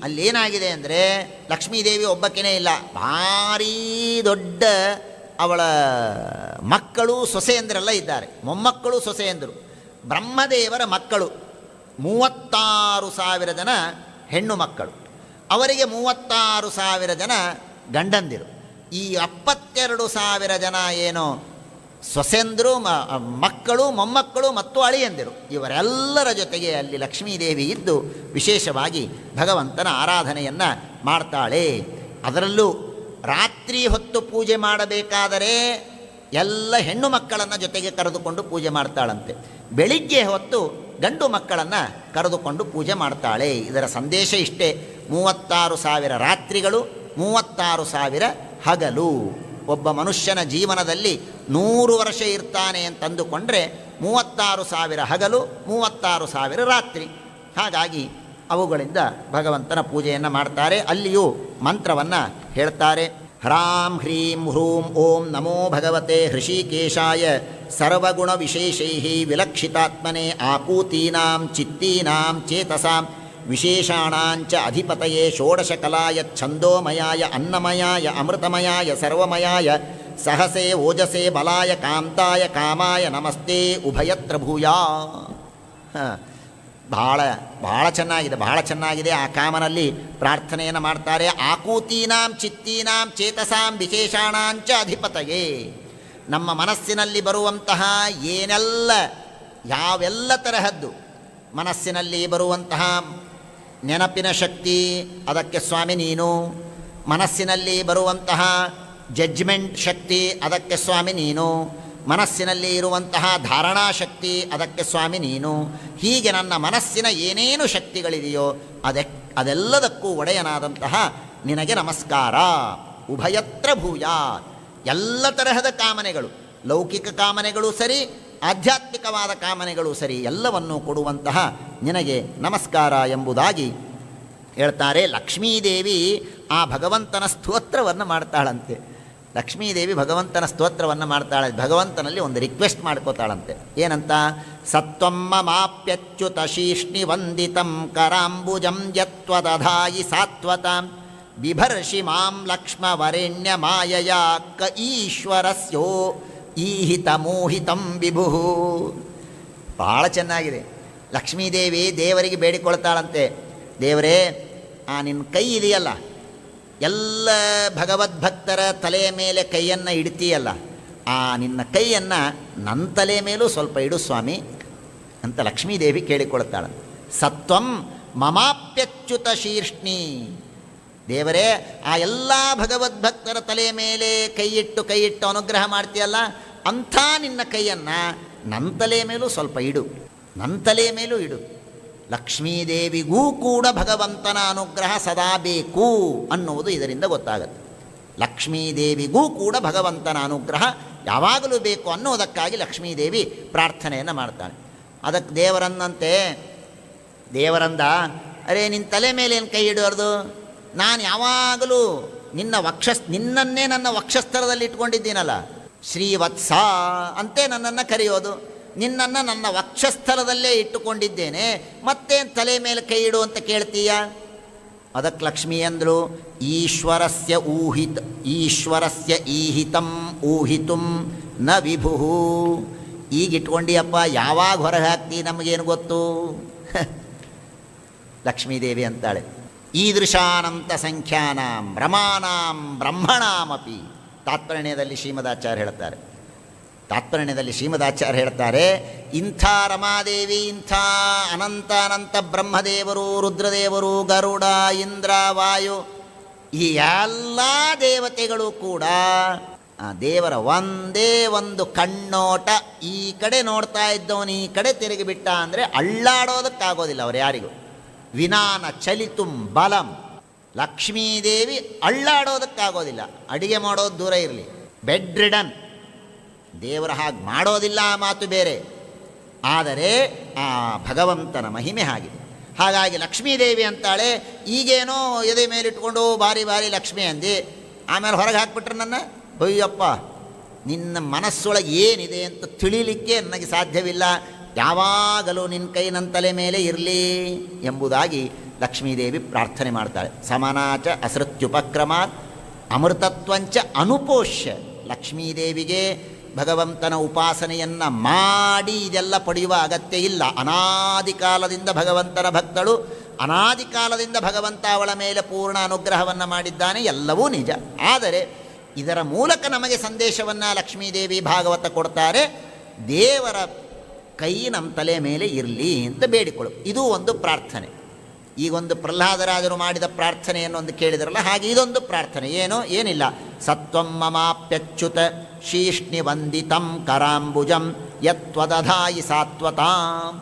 ಅಲ್ಲೇನಾಗಿದೆ ಅಂದರೆ, ಲಕ್ಷ್ಮೀದೇವಿ ಒಬ್ಬಕ್ಕೇ ಇಲ್ಲ, ಭಾರೀ ದೊಡ್ಡ ಅವಳ ಮಕ್ಕಳು ಸೊಸೆಯಂದರೆಲ್ಲ ಇದ್ದಾರೆ, ಮೊಮ್ಮಕ್ಕಳು ಸೊಸೆಯಂದರು. ಬ್ರಹ್ಮದೇವರ ಮಕ್ಕಳು 36,000 ಜನ ಹೆಣ್ಣು ಮಕ್ಕಳು, ಅವರಿಗೆ 36,000 ಜನ ಗಂಡಂದಿರು. ಈ 72,000 ಜನ ಏನು ಸೊಸೆಂದರು, ಮಕ್ಕಳು, ಮೊಮ್ಮಕ್ಕಳು ಮತ್ತು ಅಳಿಯಂದಿರು, ಇವರೆಲ್ಲರ ಜೊತೆಗೆ ಅಲ್ಲಿ ಲಕ್ಷ್ಮೀದೇವಿ ಇದ್ದು ವಿಶೇಷವಾಗಿ ಭಗವಂತನ ಆರಾಧನೆಯನ್ನು ಮಾಡ್ತಾಳೆ. ಅದರಲ್ಲೂ ರಾತ್ರಿ ಹೊತ್ತು ಪೂಜೆ ಮಾಡಬೇಕಾದರೆ ಎಲ್ಲ ಹೆಣ್ಣು ಮಕ್ಕಳನ್ನು ಜೊತೆಗೆ ಕರೆದುಕೊಂಡು ಪೂಜೆ ಮಾಡ್ತಾಳಂತೆ. ಬೆಳಿಗ್ಗೆ ಹೊತ್ತು ಗಂಡು ಮಕ್ಕಳನ್ನು ಕರೆದುಕೊಂಡು ಪೂಜೆ ಮಾಡ್ತಾಳೆ. ಇದರ ಸಂದೇಶ ಇಷ್ಟೇ: 36,000 ರಾತ್ರಿಗಳು, 36,000 ಹಗಲು. ಒಬ್ಬ ಮನುಷ್ಯನ ಜೀವನದಲ್ಲಿ 100 ವರ್ಷ ಇರ್ತಾನೆ ಅಂತಂದುಕೊಂಡ್ರೆ 36,000 ಹಗಲು, 36,000 ರಾತ್ರಿ. ಹಾಗಾಗಿ ಅವುಗಳಿಂದ ಭಗವಂತನ ಪೂಜೆಯನ್ನು ಮಾಡ್ತಾರೆ. ಅಲ್ಲಿಯೂ ಮಂತ್ರವನ್ನು ಹೇಳ್ತಾರೆ. ಹ್ರಾಂ ಹ್ರೀಂ ಹ್ರೂಂ ಓಂ ನಮೋ ಭಗವತೆ ಹೃಷಿಕೇಶಾಯ ಸರ್ವಗುಣ ವಿಶೇಷೈ ವಿಲಕ್ಷಿತಾತ್ಮನೆ ಆಕೂತೀನಾಂ ಚಿತ್ತೀನಾಂ ಚೇತಸಾಂ ವಿಶೇಷಾಣಾಂಚ ಅಧಿಪತಯೇ ಷೋಡಶಕಲಾಯ ಛಂದೋಮಯಾಯ ಅನ್ನಮಯಾಯ ಅಮೃತಮಯಾಯ ಸರ್ವಮಯಾಯ ಸಹಸೇ ಓಜಸೇ ಬಲಾಯ ಕಾಂತಾಯ ಕಾಮಾಯ ನಮಸ್ತೆ ಉಭಯತ್ರ ಭೂಯಾ. ಭಾಳ ಚೆನ್ನಾಗಿದೆ. ಆ ಕಾಮನಲ್ಲಿ ಪ್ರಾರ್ಥನೆಯನ್ನು ಮಾಡ್ತಾರೆ. ಆಕೂತೀನಾಂ ಚಿತ್ತೀನಾಂ ಚೇತಸಾಂ ವಿಶೇಷಾಣಾಂಚ ಅಧಿಪತಯೇ. ನಮ್ಮ ಮನಸ್ಸಿನಲ್ಲಿ ಬರುವಂತಹ ಯಾವೆಲ್ಲ ತರಹದ್ದು ಮನಸ್ಸಿನಲ್ಲಿ ಬರುವಂತಹ ನೆನಪಿನ ಶಕ್ತಿ, ಅದಕ್ಕೆ ಸ್ವಾಮಿ ನೀನು. ಮನಸ್ಸಿನಲ್ಲಿ ಬರುವಂತಹ ಜಡ್ಜ್ಮೆಂಟ್ ಶಕ್ತಿ, ಅದಕ್ಕೆ ಸ್ವಾಮಿ ನೀನು. ಮನಸ್ಸಿನಲ್ಲಿ ಇರುವಂತಹ ಧಾರಣಾ ಶಕ್ತಿ, ಅದಕ್ಕೆ ಸ್ವಾಮಿ ನೀನು. ಹೀಗೆ ನನ್ನ ಮನಸ್ಸಿನ ಏನೇನು ಶಕ್ತಿಗಳಿದೆಯೋ ಅದೆಲ್ಲದಕ್ಕೂ ಒಡೆಯನಾದಂತಹ ನಿನಗೆ ನಮಸ್ಕಾರ. ಉಭಯತ್ರ ಭೂಯಾ. ಎಲ್ಲ ತರಹದ ಕಾಮನೆಗಳು, ಲೌಕಿಕ ಕಾಮನೆಗಳು ಸರಿ, ಆಧ್ಯಾತ್ಮಿಕವಾದ ಕಾಮನೆಗಳು ಸರಿ, ಎಲ್ಲವನ್ನೂ ಕೊಡುವಂತಹ ನಿನಗೆ ನಮಸ್ಕಾರ ಎಂಬುದಾಗಿ ಹೇಳ್ತಾರೆ. ಲಕ್ಷ್ಮೀದೇವಿ ಆ ಭಗವಂತನ ಸ್ತೋತ್ರವನ್ನು ಮಾಡ್ತಾಳಂತೆ. ಲಕ್ಷ್ಮೀದೇವಿ ಭಗವಂತನ ಸ್ತೋತ್ರವನ್ನು ಮಾಡ್ತಾಳೆ. ಭಗವಂತನಲ್ಲಿ ಒಂದು ರಿಕ್ವೆಸ್ಟ್ ಮಾಡ್ಕೋತಾಳಂತೆ. ಏನಂತ? ಸತ್ವಂ ಮಮಾಪ್ಯಚ್ಯುತ ಶೀಷ್ಣಿ ವಂದಿತಂ ಕರಾಂಬುಜಂ ಯತ್ವದಧಾಯಿ ಸಾತ್ವತಾಂ ಬಿಭರ್ಷಿ ಮಾಂ ಲಕ್ಷ್ಮವರೆಣ್ಯ ಮಾಯಯ ಕ ಈಶ್ವರಸ್ಯೋ ಈಹಿತ ಮೋಹಿತಂ ವಿಭು. ಬಹಳ ಚೆನ್ನಾಗಿದೆ. ಲಕ್ಷ್ಮೀದೇವಿ ದೇವರಿಗೆ ಬೇಡಿಕೊಳ್ತಾಳಂತೆ, ದೇವರೇ ನಿನ್ನ ಕೈ ಇದೆಯಲ್ಲ, ಎಲ್ಲ ಭಗವದ್ಭಕ್ತರ ತಲೆಯ ಮೇಲೆ ಕೈಯನ್ನು ಇಡ್ತೀಯಲ್ಲ, ಆ ನಿನ್ನ ಕೈಯನ್ನು ನನ್ನ ತಲೆ ಮೇಲೂ ಸ್ವಲ್ಪ ಇಡು ಸ್ವಾಮಿ ಅಂತ ಲಕ್ಷ್ಮೀದೇವಿ ಕೇಳಿಕೊಳ್ತಾಳೆ. ಸತ್ವಂ ಮಮಾಪ್ಯಚ್ಯುತ ಶೀರ್ಷ್ಣಿ, ದೇವರೇ ಆ ಎಲ್ಲ ಭಗವದ್ಭಕ್ತರ ತಲೆಯ ಮೇಲೆ ಕೈಯಿಟ್ಟು ಅನುಗ್ರಹ ಮಾಡ್ತೀಯಲ್ಲ, ಅಂಥ ನಿನ್ನ ಕೈಯನ್ನು ನನ್ನ ತಲೆಯ ಮೇಲೂ ಸ್ವಲ್ಪ ಇಡು, ನನ್ನ ತಲೆಯ ಮೇಲೂ ಇಡು. ಲಕ್ಷ್ಮೀದೇವಿಗೂ ಕೂಡ ಭಗವಂತನ ಅನುಗ್ರಹ ಸದಾ ಬೇಕು ಅನ್ನುವುದು ಇದರಿಂದ ಗೊತ್ತಾಗುತ್ತೆ. ಲಕ್ಷ್ಮೀದೇವಿಗೂ ಕೂಡ ಭಗವಂತನ ಅನುಗ್ರಹ ಯಾವಾಗಲೂ ಬೇಕು ಅನ್ನೋದಕ್ಕಾಗಿ ಲಕ್ಷ್ಮೀದೇವಿ ಪ್ರಾರ್ಥನೆಯನ್ನು ಮಾಡ್ತಾಳೆ. ಅದಕ್ಕೆ ದೇವರಂದ, ಅರೇ ನಿನ್ನ ತಲೆ ಮೇಲೆ ಏನು ಕೈ ಇಡೋರ್ದು? ನಾನು ಯಾವಾಗಲೂ ನಿನ್ನನ್ನೇ ನನ್ನ ವಕ್ಷಸ್ಥಳದಲ್ಲಿ ಇಟ್ಕೊಂಡಿದ್ದೀನಲ್ಲ, ಶ್ರೀವತ್ಸ ಅಂತೆ ನನ್ನನ್ನು ಕರೆಯೋದು, ನಿನ್ನನ್ನು ನನ್ನ ವಕ್ಷಸ್ಥಳದಲ್ಲೇ ಇಟ್ಟುಕೊಂಡಿದ್ದೇನೆ, ಮತ್ತೇನು ತಲೆ ಮೇಲೆ ಕೈ ಇಡು ಅಂತ ಕೇಳ್ತೀಯ? ಅದಕ್ಕೆ ಲಕ್ಷ್ಮೀ ಅಂದರು, ಈಶ್ವರಸ್ಯ ಈಹಿತಂ ಊಹಿತುಂ ನ ವಿಭು. ಈಗ ಇಟ್ಕೊಂಡಿಯಪ್ಪ, ಯಾವಾಗ ಹೊರಗೆ ಹಾಕ್ತಿ ನಮಗೇನು ಗೊತ್ತು? ಲಕ್ಷ್ಮೀದೇವಿ ಅಂತಾಳೆ, ಈದೃಶಾನಂತ ಸಂಖ್ಯಾನಾಂ ರಮಾನಾಂ ಬ್ರಹ್ಮಣಾಮಪಿ. ತಾತ್ಪರ್ಯದಲ್ಲಿ ಶ್ರೀಮದಾಚಾರ್ಯ ಹೇಳ್ತಾರೆ, ಇಂಥ ರಮಾದೇವಿ, ಇಂಥ ಅನಂತ ಬ್ರಹ್ಮದೇವರು, ರುದ್ರದೇವರು, ಗರುಡ, ಇಂದ್ರ, ವಾಯು, ಈ ಎಲ್ಲ ದೇವತೆಗಳು ಕೂಡ ಆ ದೇವರ ಒಂದೇ ಒಂದು ಕಣ್ಣೋಟ ಈ ಕಡೆ ನೋಡ್ತಾ ಇದ್ದವನು ಈ ಕಡೆ ತಿರುಗಿಬಿಟ್ಟ ಅಂದರೆ ಅಳ್ಳಾಡೋದಕ್ಕಾಗೋದಿಲ್ಲ ಅವರು ಯಾರಿಗೂ. ವಿನಾನ ಚಲಿತುಂ ಬಲಂ. ಲಕ್ಷ್ಮೀದೇವಿ ಅಳ್ಳಾಡೋದಕ್ಕಾಗೋದಿಲ್ಲ. ಅಡಿಗೆ ಮಾಡೋದು ದೂರ ಇರಲಿ, ಬೆಡ್ ರಿಡನ್. ದೇವರ ಹಾಗೆ ಮಾಡೋದಿಲ್ಲ, ಆ ಮಾತು ಬೇರೆ. ಆದರೆ ಆ ಭಗವಂತನ ಮಹಿಮೆ ಆಗಿದೆ. ಹಾಗಾಗಿ ಲಕ್ಷ್ಮೀದೇವಿ ಅಂತಾಳೆ, ಈಗೇನೋ ಎದೆ ಮೇಲಿಟ್ಕೊಂಡು ಬಾರಿ ಲಕ್ಷ್ಮಿ ಅಂದು ಆಮೇಲೆ ಹೊರಗೆ ಹಾಕ್ಬಿಟ್ರೆ ನನ್ನ, ಅಯ್ಯಪ್ಪ ನಿನ್ನ ಮನಸ್ಸೊಳಗೆ ಏನಿದೆ ಅಂತ ತಿಳಿಲಿಕ್ಕೆ ನನಗೆ ಸಾಧ್ಯವಿಲ್ಲ, ಯಾವಾಗಲೂ ನಿನ್ನ ಕೈ ನನ್ನ ತಲೆ ಮೇಲೆ ಇರಲಿ ಎಂಬುದಾಗಿ ಲಕ್ಷ್ಮೀದೇವಿ ಪ್ರಾರ್ಥನೆ ಮಾಡ್ತಾಳೆ. ಸಮಾನಾಚ ಅಸೃತ್ಯುಪಕ್ರಮಾತ್ ಅಮೃತತ್ವಂಚ ಅನುಪೋಷ್ಯ. ಲಕ್ಷ್ಮೀದೇವಿಗೆ ಭಗವಂತನ ಉಪಾಸನೆಯನ್ನು ಮಾಡಿ ಇದೆಲ್ಲ ಪಡೆಯುವ ಅಗತ್ಯ ಇಲ್ಲ. ಅನಾದಿ ಕಾಲದಿಂದ ಭಗವಂತನ ಭಕ್ತಳು, ಅನಾದಿ ಕಾಲದಿಂದ ಭಗವಂತ ಅವಳ ಮೇಲೆ ಪೂರ್ಣ ಅನುಗ್ರಹವನ್ನು ಮಾಡಿದ್ದಾನೆ, ಎಲ್ಲವೂ ನಿಜ. ಆದರೆ ಇದರ ಮೂಲಕ ನಮಗೆ ಸಂದೇಶವನ್ನು ಲಕ್ಷ್ಮೀದೇವಿ ಭಾಗವತ ಕೊಡ್ತಾರೆ, ದೇವರ ಕೈ ನಮ್ಮ ತಲೆ ಮೇಲೆ ಇರಲಿ ಅಂತ ಬೇಡಿಕೊಳ್ಳು. ಇದು ಒಂದು ಪ್ರಾರ್ಥನೆ. ಈಗೊಂದು ಪ್ರಹ್ಲಾದರಾಜರು ಮಾಡಿದ ಪ್ರಾರ್ಥನೆಯನ್ನು ಒಂದು ಕೇಳಿದ್ರಲ್ಲ, ಹಾಗೆ ಇದೊಂದು ಪ್ರಾರ್ಥನೆ. ಏನಿಲ್ಲ, ಸತ್ವಂ ಮಮಾಪ್ಯಚ್ಯುತ ಶೀಷ್ಣಿ ವಂದಿತಂ ಕರಾಂಬುಜಂ ಯತ್ವದಧಾಯಿ ಸಾತ್ವತಾಂ.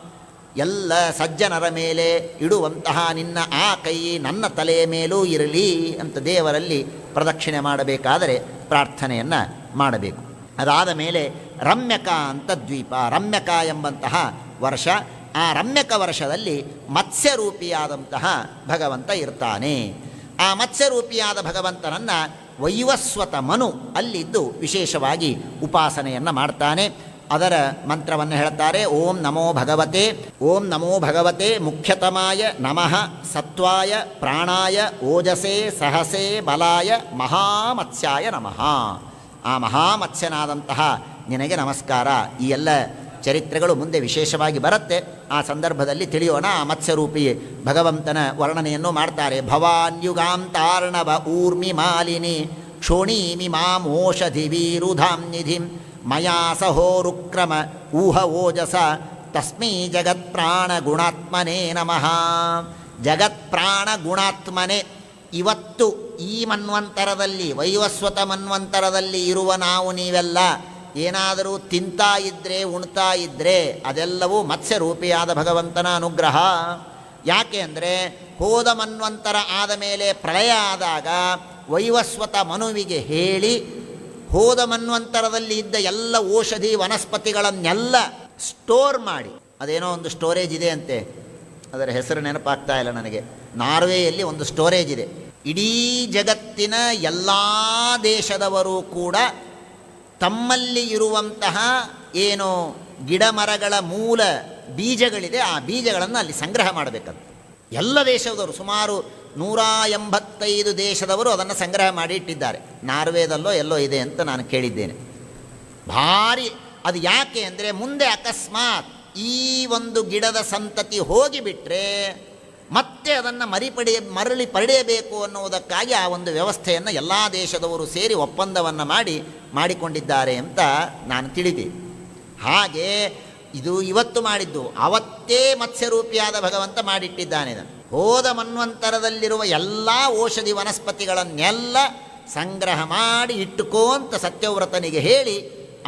ಎಲ್ಲ ಸಜ್ಜನರ ಮೇಲೆ ಇಡುವಂತಹ ನಿನ್ನ ಆ ಕೈ ನನ್ನ ತಲೆಯ ಮೇಲೂ ಇರಲಿ ಅಂತ ದೇವರಲ್ಲಿ ಪ್ರದಕ್ಷಿಣೆ ಮಾಡಬೇಕಾದರೆ ಪ್ರಾರ್ಥನೆಯನ್ನು ಮಾಡಬೇಕು. ಅದಾದ ಮೇಲೆ ರಮ್ಯಕ ಅಂತ ದ್ವೀಪ, ರಮ್ಯಕ ಎಂಬಂತಹ ವರ್ಷ. ಆ ರಮ್ಯಕ ವರ್ಷದಲ್ಲಿ ಮತ್ಸ್ಯರೂಪಿಯಾದಂತಹ ಭಗವಂತ ಇರ್ತಾನೆ. ಆ ಮತ್ಸ್ಯರೂಪಿಯಾದ ಭಗವಂತನನ್ನು ವೈವಸ್ವತ ಮನು ಅಲ್ಲಿದ್ದು ವಿಶೇಷವಾಗಿ ಉಪಾಸನೆಯನ್ನು ಮಾಡ್ತಾನೆ. ಅದರ ಮಂತ್ರವನ್ನು ಹೇಳ್ತಾರೆ, ಓಂ ನಮೋ ಭಗವತೆ ಮುಖ್ಯತಮಾಯ ನಮಃ ಸತ್ವಾಯ ಪ್ರಾಣಾಯ ಓಜಸೆ ಸಹಸೆ ಬಲಾಯ ಮಹಾಮತ್ಸ್ಯಾಯ ನಮಃ. ಆ ಮಹಾಮತ್ಸ್ಯನಾದಂತಹ ನಿನಗೆ ನಮಸ್ಕಾರ. ಈ ಎಲ್ಲ ಚರಿತ್ರೆಗಳು ಮುಂದೆ ವಿಶೇಷವಾಗಿ ಬರುತ್ತೆ, ಆ ಸಂದರ್ಭದಲ್ಲಿ ತಿಳಿಯೋಣ. ಆ ಮತ್ಸ್ಯರೂಪಿ ಭಗವಂತನ ವರ್ಣನೆಯನ್ನು ಮಾಡ್ತಾರೆ. ಭವಾನ್ಯುಗಾಂತಾರ್ಣವ ಊರ್ಮಿ ಮಾಲಿನಿ ಕ್ಷೋಣೀಮಿ ಮಾಮೋಷಧಿ ವೀರುಧಾಂ ನಿಧಿಂ ಮಯಾ ಸಹೋರುಕ್ರಮ ಊಹ ಓಜಸ ತಸ್ಮೈ ಜಗತ್ಪ್ರಾಣ ಗುಣಾತ್ಮನೇ ನಮಃ. ಜಗತ್ಪ್ರಾಣ ಗುಣಾತ್ಮನೇ. ಇವತ್ತು ಈ ಮನ್ವಂತರದಲ್ಲಿ, ವೈವಸ್ವತ ಮನ್ವಂತರದಲ್ಲಿ ಇರುವ ನಾವು ನೀವೆಲ್ಲ ಏನಾದರೂ ತಿಂತಾ ಇದ್ದರೆ, ಉಣ್ತಾ ಇದ್ದರೆ ಅದೆಲ್ಲವೂ ಮತ್ಸ್ಯರೂಪಿಯಾದ ಭಗವಂತನ ಅನುಗ್ರಹ. ಯಾಕೆ ಅಂದರೆ ಹೋದ ಮನ್ವಂತರ ಆದ ಮೇಲೆ ಪ್ರಳಯ ಆದಾಗ ವೈವಸ್ವತ ಮನುವಿಗೆ ಹೇಳಿ ಹೋದ ಮನ್ವಂತರದಲ್ಲಿ ಇದ್ದ ಎಲ್ಲ ಔಷಧಿ ವನಸ್ಪತಿಗಳನ್ನೆಲ್ಲ ಸ್ಟೋರ್ ಮಾಡಿ, ಅದೇನೋ ಒಂದು ಸ್ಟೋರೇಜ್ ಇದೆ ಅಂತೆ, ಅದರ ಹೆಸರು ನೆನಪಾಗ್ತಾ ಇಲ್ಲ ನನಗೆ. ನಾರ್ವೆಯಲ್ಲಿ ಒಂದು ಸ್ಟೋರೇಜ್ ಇದೆ. ಇಡೀ ಜಗತ್ತಿನ ಎಲ್ಲ ದೇಶದವರು ಕೂಡ ತಮ್ಮಲ್ಲಿ ಇರುವಂತಹ ಏನು ಗಿಡ ಮರಗಳ ಮೂಲ ಬೀಜಗಳಿದೆ, ಆ ಬೀಜಗಳನ್ನು ಅಲ್ಲಿ ಸಂಗ್ರಹ ಮಾಡಬೇಕಂತ. ಎಲ್ಲ ದೇಶದವರು ಸುಮಾರು 185 ದೇಶದವರು ಅದನ್ನು ಸಂಗ್ರಹ ಮಾಡಿ ಇಟ್ಟಿದ್ದಾರೆ. ನಾರ್ವೇದಲ್ಲೋ ಎಲ್ಲೋ ಇದೆ ಅಂತ ನಾನು ಕೇಳಿದ್ದೇನೆ. ಭಾರಿ ಅದು ಯಾಕೆ ಅಂದರೆ ಮುಂದೆ ಅಕಸ್ಮಾತ್ ಈ ಒಂದು ಗಿಡದ ಸಂತತಿ ಹೋಗಿಬಿಟ್ರೆ ಮತ್ತೆ ಅದನ್ನು ಮರಳಿ ಪಡೆಯಬೇಕು ಅನ್ನುವುದಕ್ಕಾಗಿ ಆ ಒಂದು ವ್ಯವಸ್ಥೆಯನ್ನು ಎಲ್ಲ ದೇಶದವರು ಸೇರಿ ಒಪ್ಪಂದವನ್ನು ಮಾಡಿಕೊಂಡಿದ್ದಾರೆ ಅಂತ ನಾನು ತಿಳಿದೆ. ಹಾಗೆ ಇದು ಇವತ್ತು ಮಾಡಿದ್ದು, ಅವತ್ತೇ ಮತ್ಸ್ಯರೂಪಿಯಾದ ಭಗವಂತ ಮಾಡಿಟ್ಟಿದ್ದಾನೆ. ಹೋದ ಮನ್ವಂತರದಲ್ಲಿರುವ ಎಲ್ಲ ಔಷಧಿ ವನಸ್ಪತಿಗಳನ್ನೆಲ್ಲ ಸಂಗ್ರಹ ಮಾಡಿ ಇಟ್ಟುಕೋಂತ ಸತ್ಯವ್ರತನಿಗೆ ಹೇಳಿ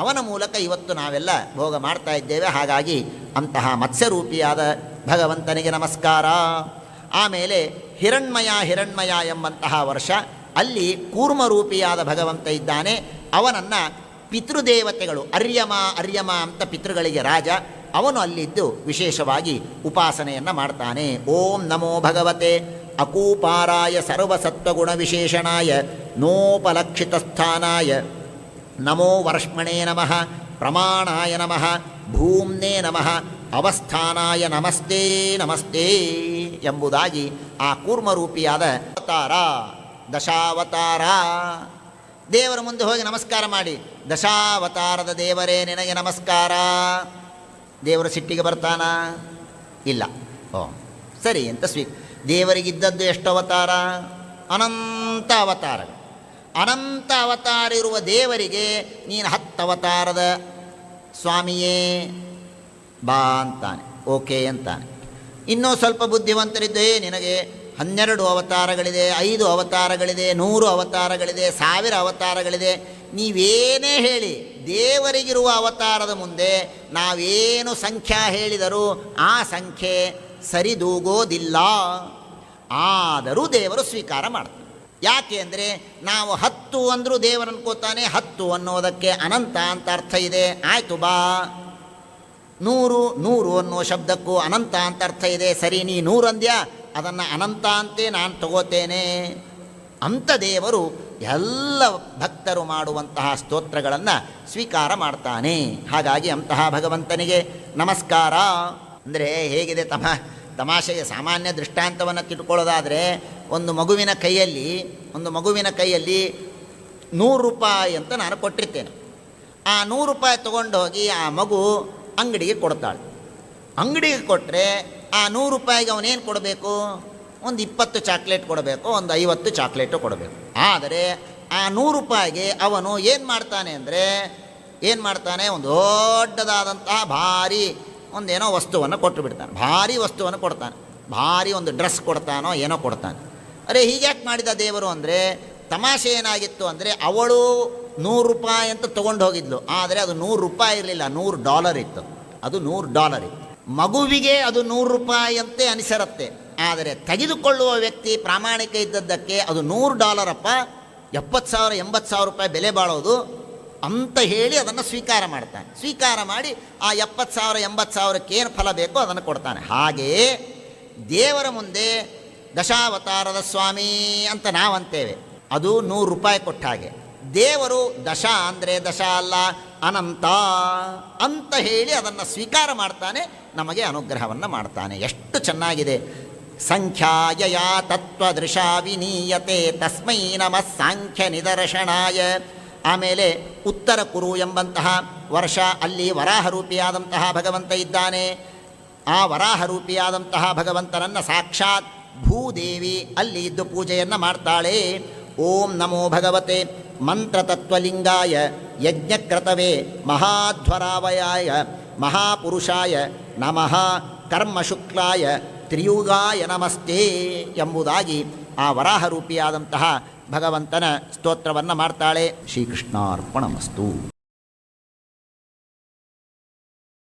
ಅವನ ಮೂಲಕ ಇವತ್ತು ನಾವೆಲ್ಲ ಭೋಗ ಮಾಡ್ತಾ ಇದ್ದೇವೆ. ಹಾಗಾಗಿ ಅಂತಹ ಮತ್ಸ್ಯರೂಪಿಯಾದ ಭಗವಂತನಿಗೆ ನಮಸ್ಕಾರ. ಆಮೇಲೆ ಹಿರಣ್ಮಯ ಎಂಬಂತಹ ವರ್ಷ ಅಲ್ಲಿ ಕೂರ್ಮರೂಪಿಯಾದ ಭಗವಂತ ಇದ್ದಾನೆ. ಅವನನ್ನು ಪಿತೃದೇವತೆಗಳು ಅರ್ಯಮ ಅಂತ ಪಿತೃಗಳಿಗೆ ರಾಜ, ಅವನು ಅಲ್ಲಿದ್ದು ವಿಶೇಷವಾಗಿ ಉಪಾಸನೆಯನ್ನು ಮಾಡ್ತಾನೆ. ಓಂ ನಮೋ ಭಗವತೆ ಅಕೂಪಾರಾಯ ಸರ್ವಸತ್ವಗುಣ ವಿಶೇಷಣಾಯ ನೋಪಲಕ್ಷಿತಸ್ಥಾನಾಯ ನಮೋ ವರ್ಷ್ಮಣೇ ನಮಃ ಪ್ರಮಾಣಾಯ ನಮಃ ಭೂಮ್ನೇ ನಮಃ ಅವಸ್ಥಾನಾಯ ನಮಸ್ತೆ ನಮಸ್ತೆ ಎಂಬುದಾಗಿ ಆ ಕೂರ್ಮರೂಪಿಯಾದ ಅವತಾರ ದಶಾವತಾರ. ದೇವರ ಮುಂದೆ ಹೋಗಿ ನಮಸ್ಕಾರ ಮಾಡಿ, ದಶಾವತಾರದ ದೇವರೇ ನಿನಗೆ ನಮಸ್ಕಾರ. ದೇವರು ಸಿಟ್ಟಿಗೆ ಬರ್ತಾನ? ಇಲ್ಲ. ಸರಿ ಅಂತ ದೇವರಿಗಿದ್ದದ್ದು ಎಷ್ಟು ಅವತಾರ? ಅನಂತ ಅವತಾರಗಳು. ಅನಂತ ಅವತಾರ ಇರುವ ದೇವರಿಗೆ ನೀನು 10 ಅವತಾರದ ಸ್ವಾಮಿಯೇ ಬಾ ಅಂತಾನೆ, ಓಕೆ ಅಂತಾನೆ. ಇನ್ನೂ ಸ್ವಲ್ಪ ಬುದ್ಧಿವಂತರಿದ್ದೇ ನಿನಗೆ 12 ಅವತಾರಗಳಿದೆ, 5 ಅವತಾರಗಳಿದೆ, 100 ಅವತಾರಗಳಿದೆ, 1000 ಅವತಾರಗಳಿದೆ. ನೀವೇನೇ ಹೇಳಿ ದೇವರಿಗಿರುವ ಅವತಾರದ ಮುಂದೆ ನಾವೇನು ಸಂಖ್ಯಾ ಹೇಳಿದರೂ ಆ ಸಂಖ್ಯೆ ಸರಿದೂಗೋದಿಲ್ಲ. ಆದರೂ ದೇವರು ಸ್ವೀಕಾರ ಮಾಡ್ತಾನೆ. ಯಾಕೆ ಅಂದರೆ ನಾವು 10 ಅಂದರೂ ದೇವರು ಅನ್ಕೋತಾನೆ. 10 ಅನ್ನೋದಕ್ಕೆ ಅನಂತ ಅಂತ ಅರ್ಥ ಇದೆ. ಆಯಿತು ಬಾ. 100 ಅನ್ನೋ ಶಬ್ದಕ್ಕೂ ಅನಂತ ಅಂತ ಅರ್ಥ ಇದೆ. ಸರಿ, ನೀ 100 ಅಂದ್ಯಾ, ಅದನ್ನು ಅನಂತ ಅಂತೆ ನಾನು ತಗೋತೇನೆ ಅಂತ ದೇವರು ಎಲ್ಲ ಭಕ್ತರು ಮಾಡುವಂತಹ ಸ್ತೋತ್ರಗಳನ್ನು ಸ್ವೀಕಾರ ಮಾಡ್ತಾನೆ. ಹಾಗಾಗಿ ಅಂತಹ ಭಗವಂತನಿಗೆ ನಮಸ್ಕಾರ. ಅಂದರೆ ಹೇಗಿದೆ ತಮಾಷೆಯ ಸಾಮಾನ್ಯ ದೃಷ್ಟಾಂತವನ್ನು ತಿಳ್ಕೊಳ್ಳೋದಾದರೆ, ಒಂದು ಮಗುವಿನ ಕೈಯಲ್ಲಿ 100 ರೂಪಾಯಿ ಅಂತ ನಾನು ಕೊಟ್ಟಿರ್ತೇನೆ. ಆ 100 ರೂಪಾಯಿ ತೊಗೊಂಡು ಹೋಗಿ ಆ ಮಗು ಅಂಗಡಿಗೆ ಕೊಡ್ತಾಳೆ. ಅಂಗಡಿಗೆ ಕೊಟ್ಟರೆ ಆ 100 ರೂಪಾಯಿಗೆ ಅವನೇನು ಕೊಡಬೇಕು? ಒಂದು 20 ಚಾಕ್ಲೇಟ್ ಕೊಡಬೇಕು, ಒಂದು 50 ಚಾಕ್ಲೇಟು ಕೊಡಬೇಕು. ಆದರೆ ಆ 100 ರೂಪಾಯಿಗೆ ಅವನು ಏನು ಮಾಡ್ತಾನೆ? ಒಂದು ದೊಡ್ಡದಾದಂತಹ ಭಾರಿ ಒಂದೇನೋ ವಸ್ತುವನ್ನು ಕೊಟ್ಟು ಬಿಡ್ತಾನೆ. ಭಾರಿ ವಸ್ತುವನ್ನು ಕೊಡ್ತಾನೆ. ಭಾರಿ ಒಂದು ಡ್ರೆಸ್ ಕೊಡ್ತಾನೋ ಏನೋ ಕೊಡ್ತಾನೆ. ಅರೆ ಹೀಗ್ಯಾಕೆ ಮಾಡಿದ ದೇವರು ಅಂದರೆ, ತಮಾಷೆ ಏನಾಗಿತ್ತು ಅಂದರೆ, ಅವಳು 100 ರೂಪಾಯಿ ಅಂತ ತೊಗೊಂಡು ಹೋಗಿದ್ಲು. ಆದರೆ ಅದು 100 ರೂಪಾಯಿ ಇರಲಿಲ್ಲ, $100 ಇತ್ತು. ಅದು $100 ಇತ್ತು. ಮಗುವಿಗೆ ಅದು 100 ರೂಪಾಯಿ ಅಂತೆ ಅನಿಸಿರುತ್ತೆ. ಆದರೆ ತೆಗೆದುಕೊಳ್ಳುವ ವ್ಯಕ್ತಿ ಪ್ರಾಮಾಣಿಕ ಇದ್ದದ್ದಕ್ಕೆ ಅದು $100 ಅಪ್ಪ, 70,000 80,000 ರೂಪಾಯಿ ಬೆಲೆ ಬಾಳೋದು ಅಂತ ಹೇಳಿ ಅದನ್ನು ಸ್ವೀಕಾರ ಮಾಡ್ತಾನೆ. ಸ್ವೀಕಾರ ಮಾಡಿ ಆ 70,000 80,000ಕ್ಕೆ ಏನು ಫಲ ಬೇಕೋ ಅದನ್ನು ಕೊಡ್ತಾನೆ. ಹಾಗೆಯೇ ದೇವರ ಮುಂದೆ ದಶಾವತಾರದ ಸ್ವಾಮಿ ಅಂತ ನಾವಂತೇವೆ. ಅದು 100 ರೂಪಾಯಿ ಕೊಟ್ಟ ಹಾಗೆ. ದೇವರು ದಶ ಅಂದರೆ ದಶ ಅಲ್ಲ, ಅನಂತ ಅಂತ ಹೇಳಿ ಅದನ್ನು ಸ್ವೀಕಾರ ಮಾಡ್ತಾನೆ, ನಮಗೆ ಅನುಗ್ರಹವನ್ನು ಮಾಡ್ತಾನೆ. ಎಷ್ಟು ಚೆನ್ನಾಗಿದೆ. ಸಂಖ್ಯಾಯಯ ತತ್ವದೃಶಾ ವಿನೀಯತೆ ತಸ್ಮೈ ನಮಃ ಸಾಂಖ್ಯ ನಿದರ್ಶನಾಯ. ಆಮೇಲೆ ಉತ್ತರ ಕುರು ಎಂಬಂತಹ ವರ್ಷ, ಅಲ್ಲಿ ವರಾಹರೂಪಿಯಾದಂತಹ ಭಗವಂತ ಇದ್ದಾನೆ. ಆ ವರಾಹರೂಪಿಯಾದಂತಹ ಭಗವಂತನನ್ನು ಸಾಕ್ಷಾತ್ ಭೂದೇವಿ ಅಲ್ಲಿ ಇದ್ದು ಪೂಜೆಯನ್ನು ಮಾಡ್ತಾಳೆ. ಓಂ ನಮೋ ಭಗವತೆ ಮಂತ್ರತತ್ವಲಿಂಗಾಯ ಯಜ್ಞಕ್ರತವೇ ಮಹಾಧ್ವರಾವಯಾಯ ಮಹಾಪುರುಷಾಯ ನಮಃ ಕರ್ಮಶುಕ್ಲಾಯ ತ್ರಿಯುಗಾಯ ನಮಸ್ತೆ ಎಂಬುದಾಗಿ ಆ ವರಾಹರೂಪಿಯಾದಂತಹ ಭಗವಂತನ ಸ್ತೋತ್ರವನ್ನು ಮಾಡ್ತಾಳೆ. ಶ್ರೀಕೃಷ್ಣಾರ್ಪಣಮಸ್ತು.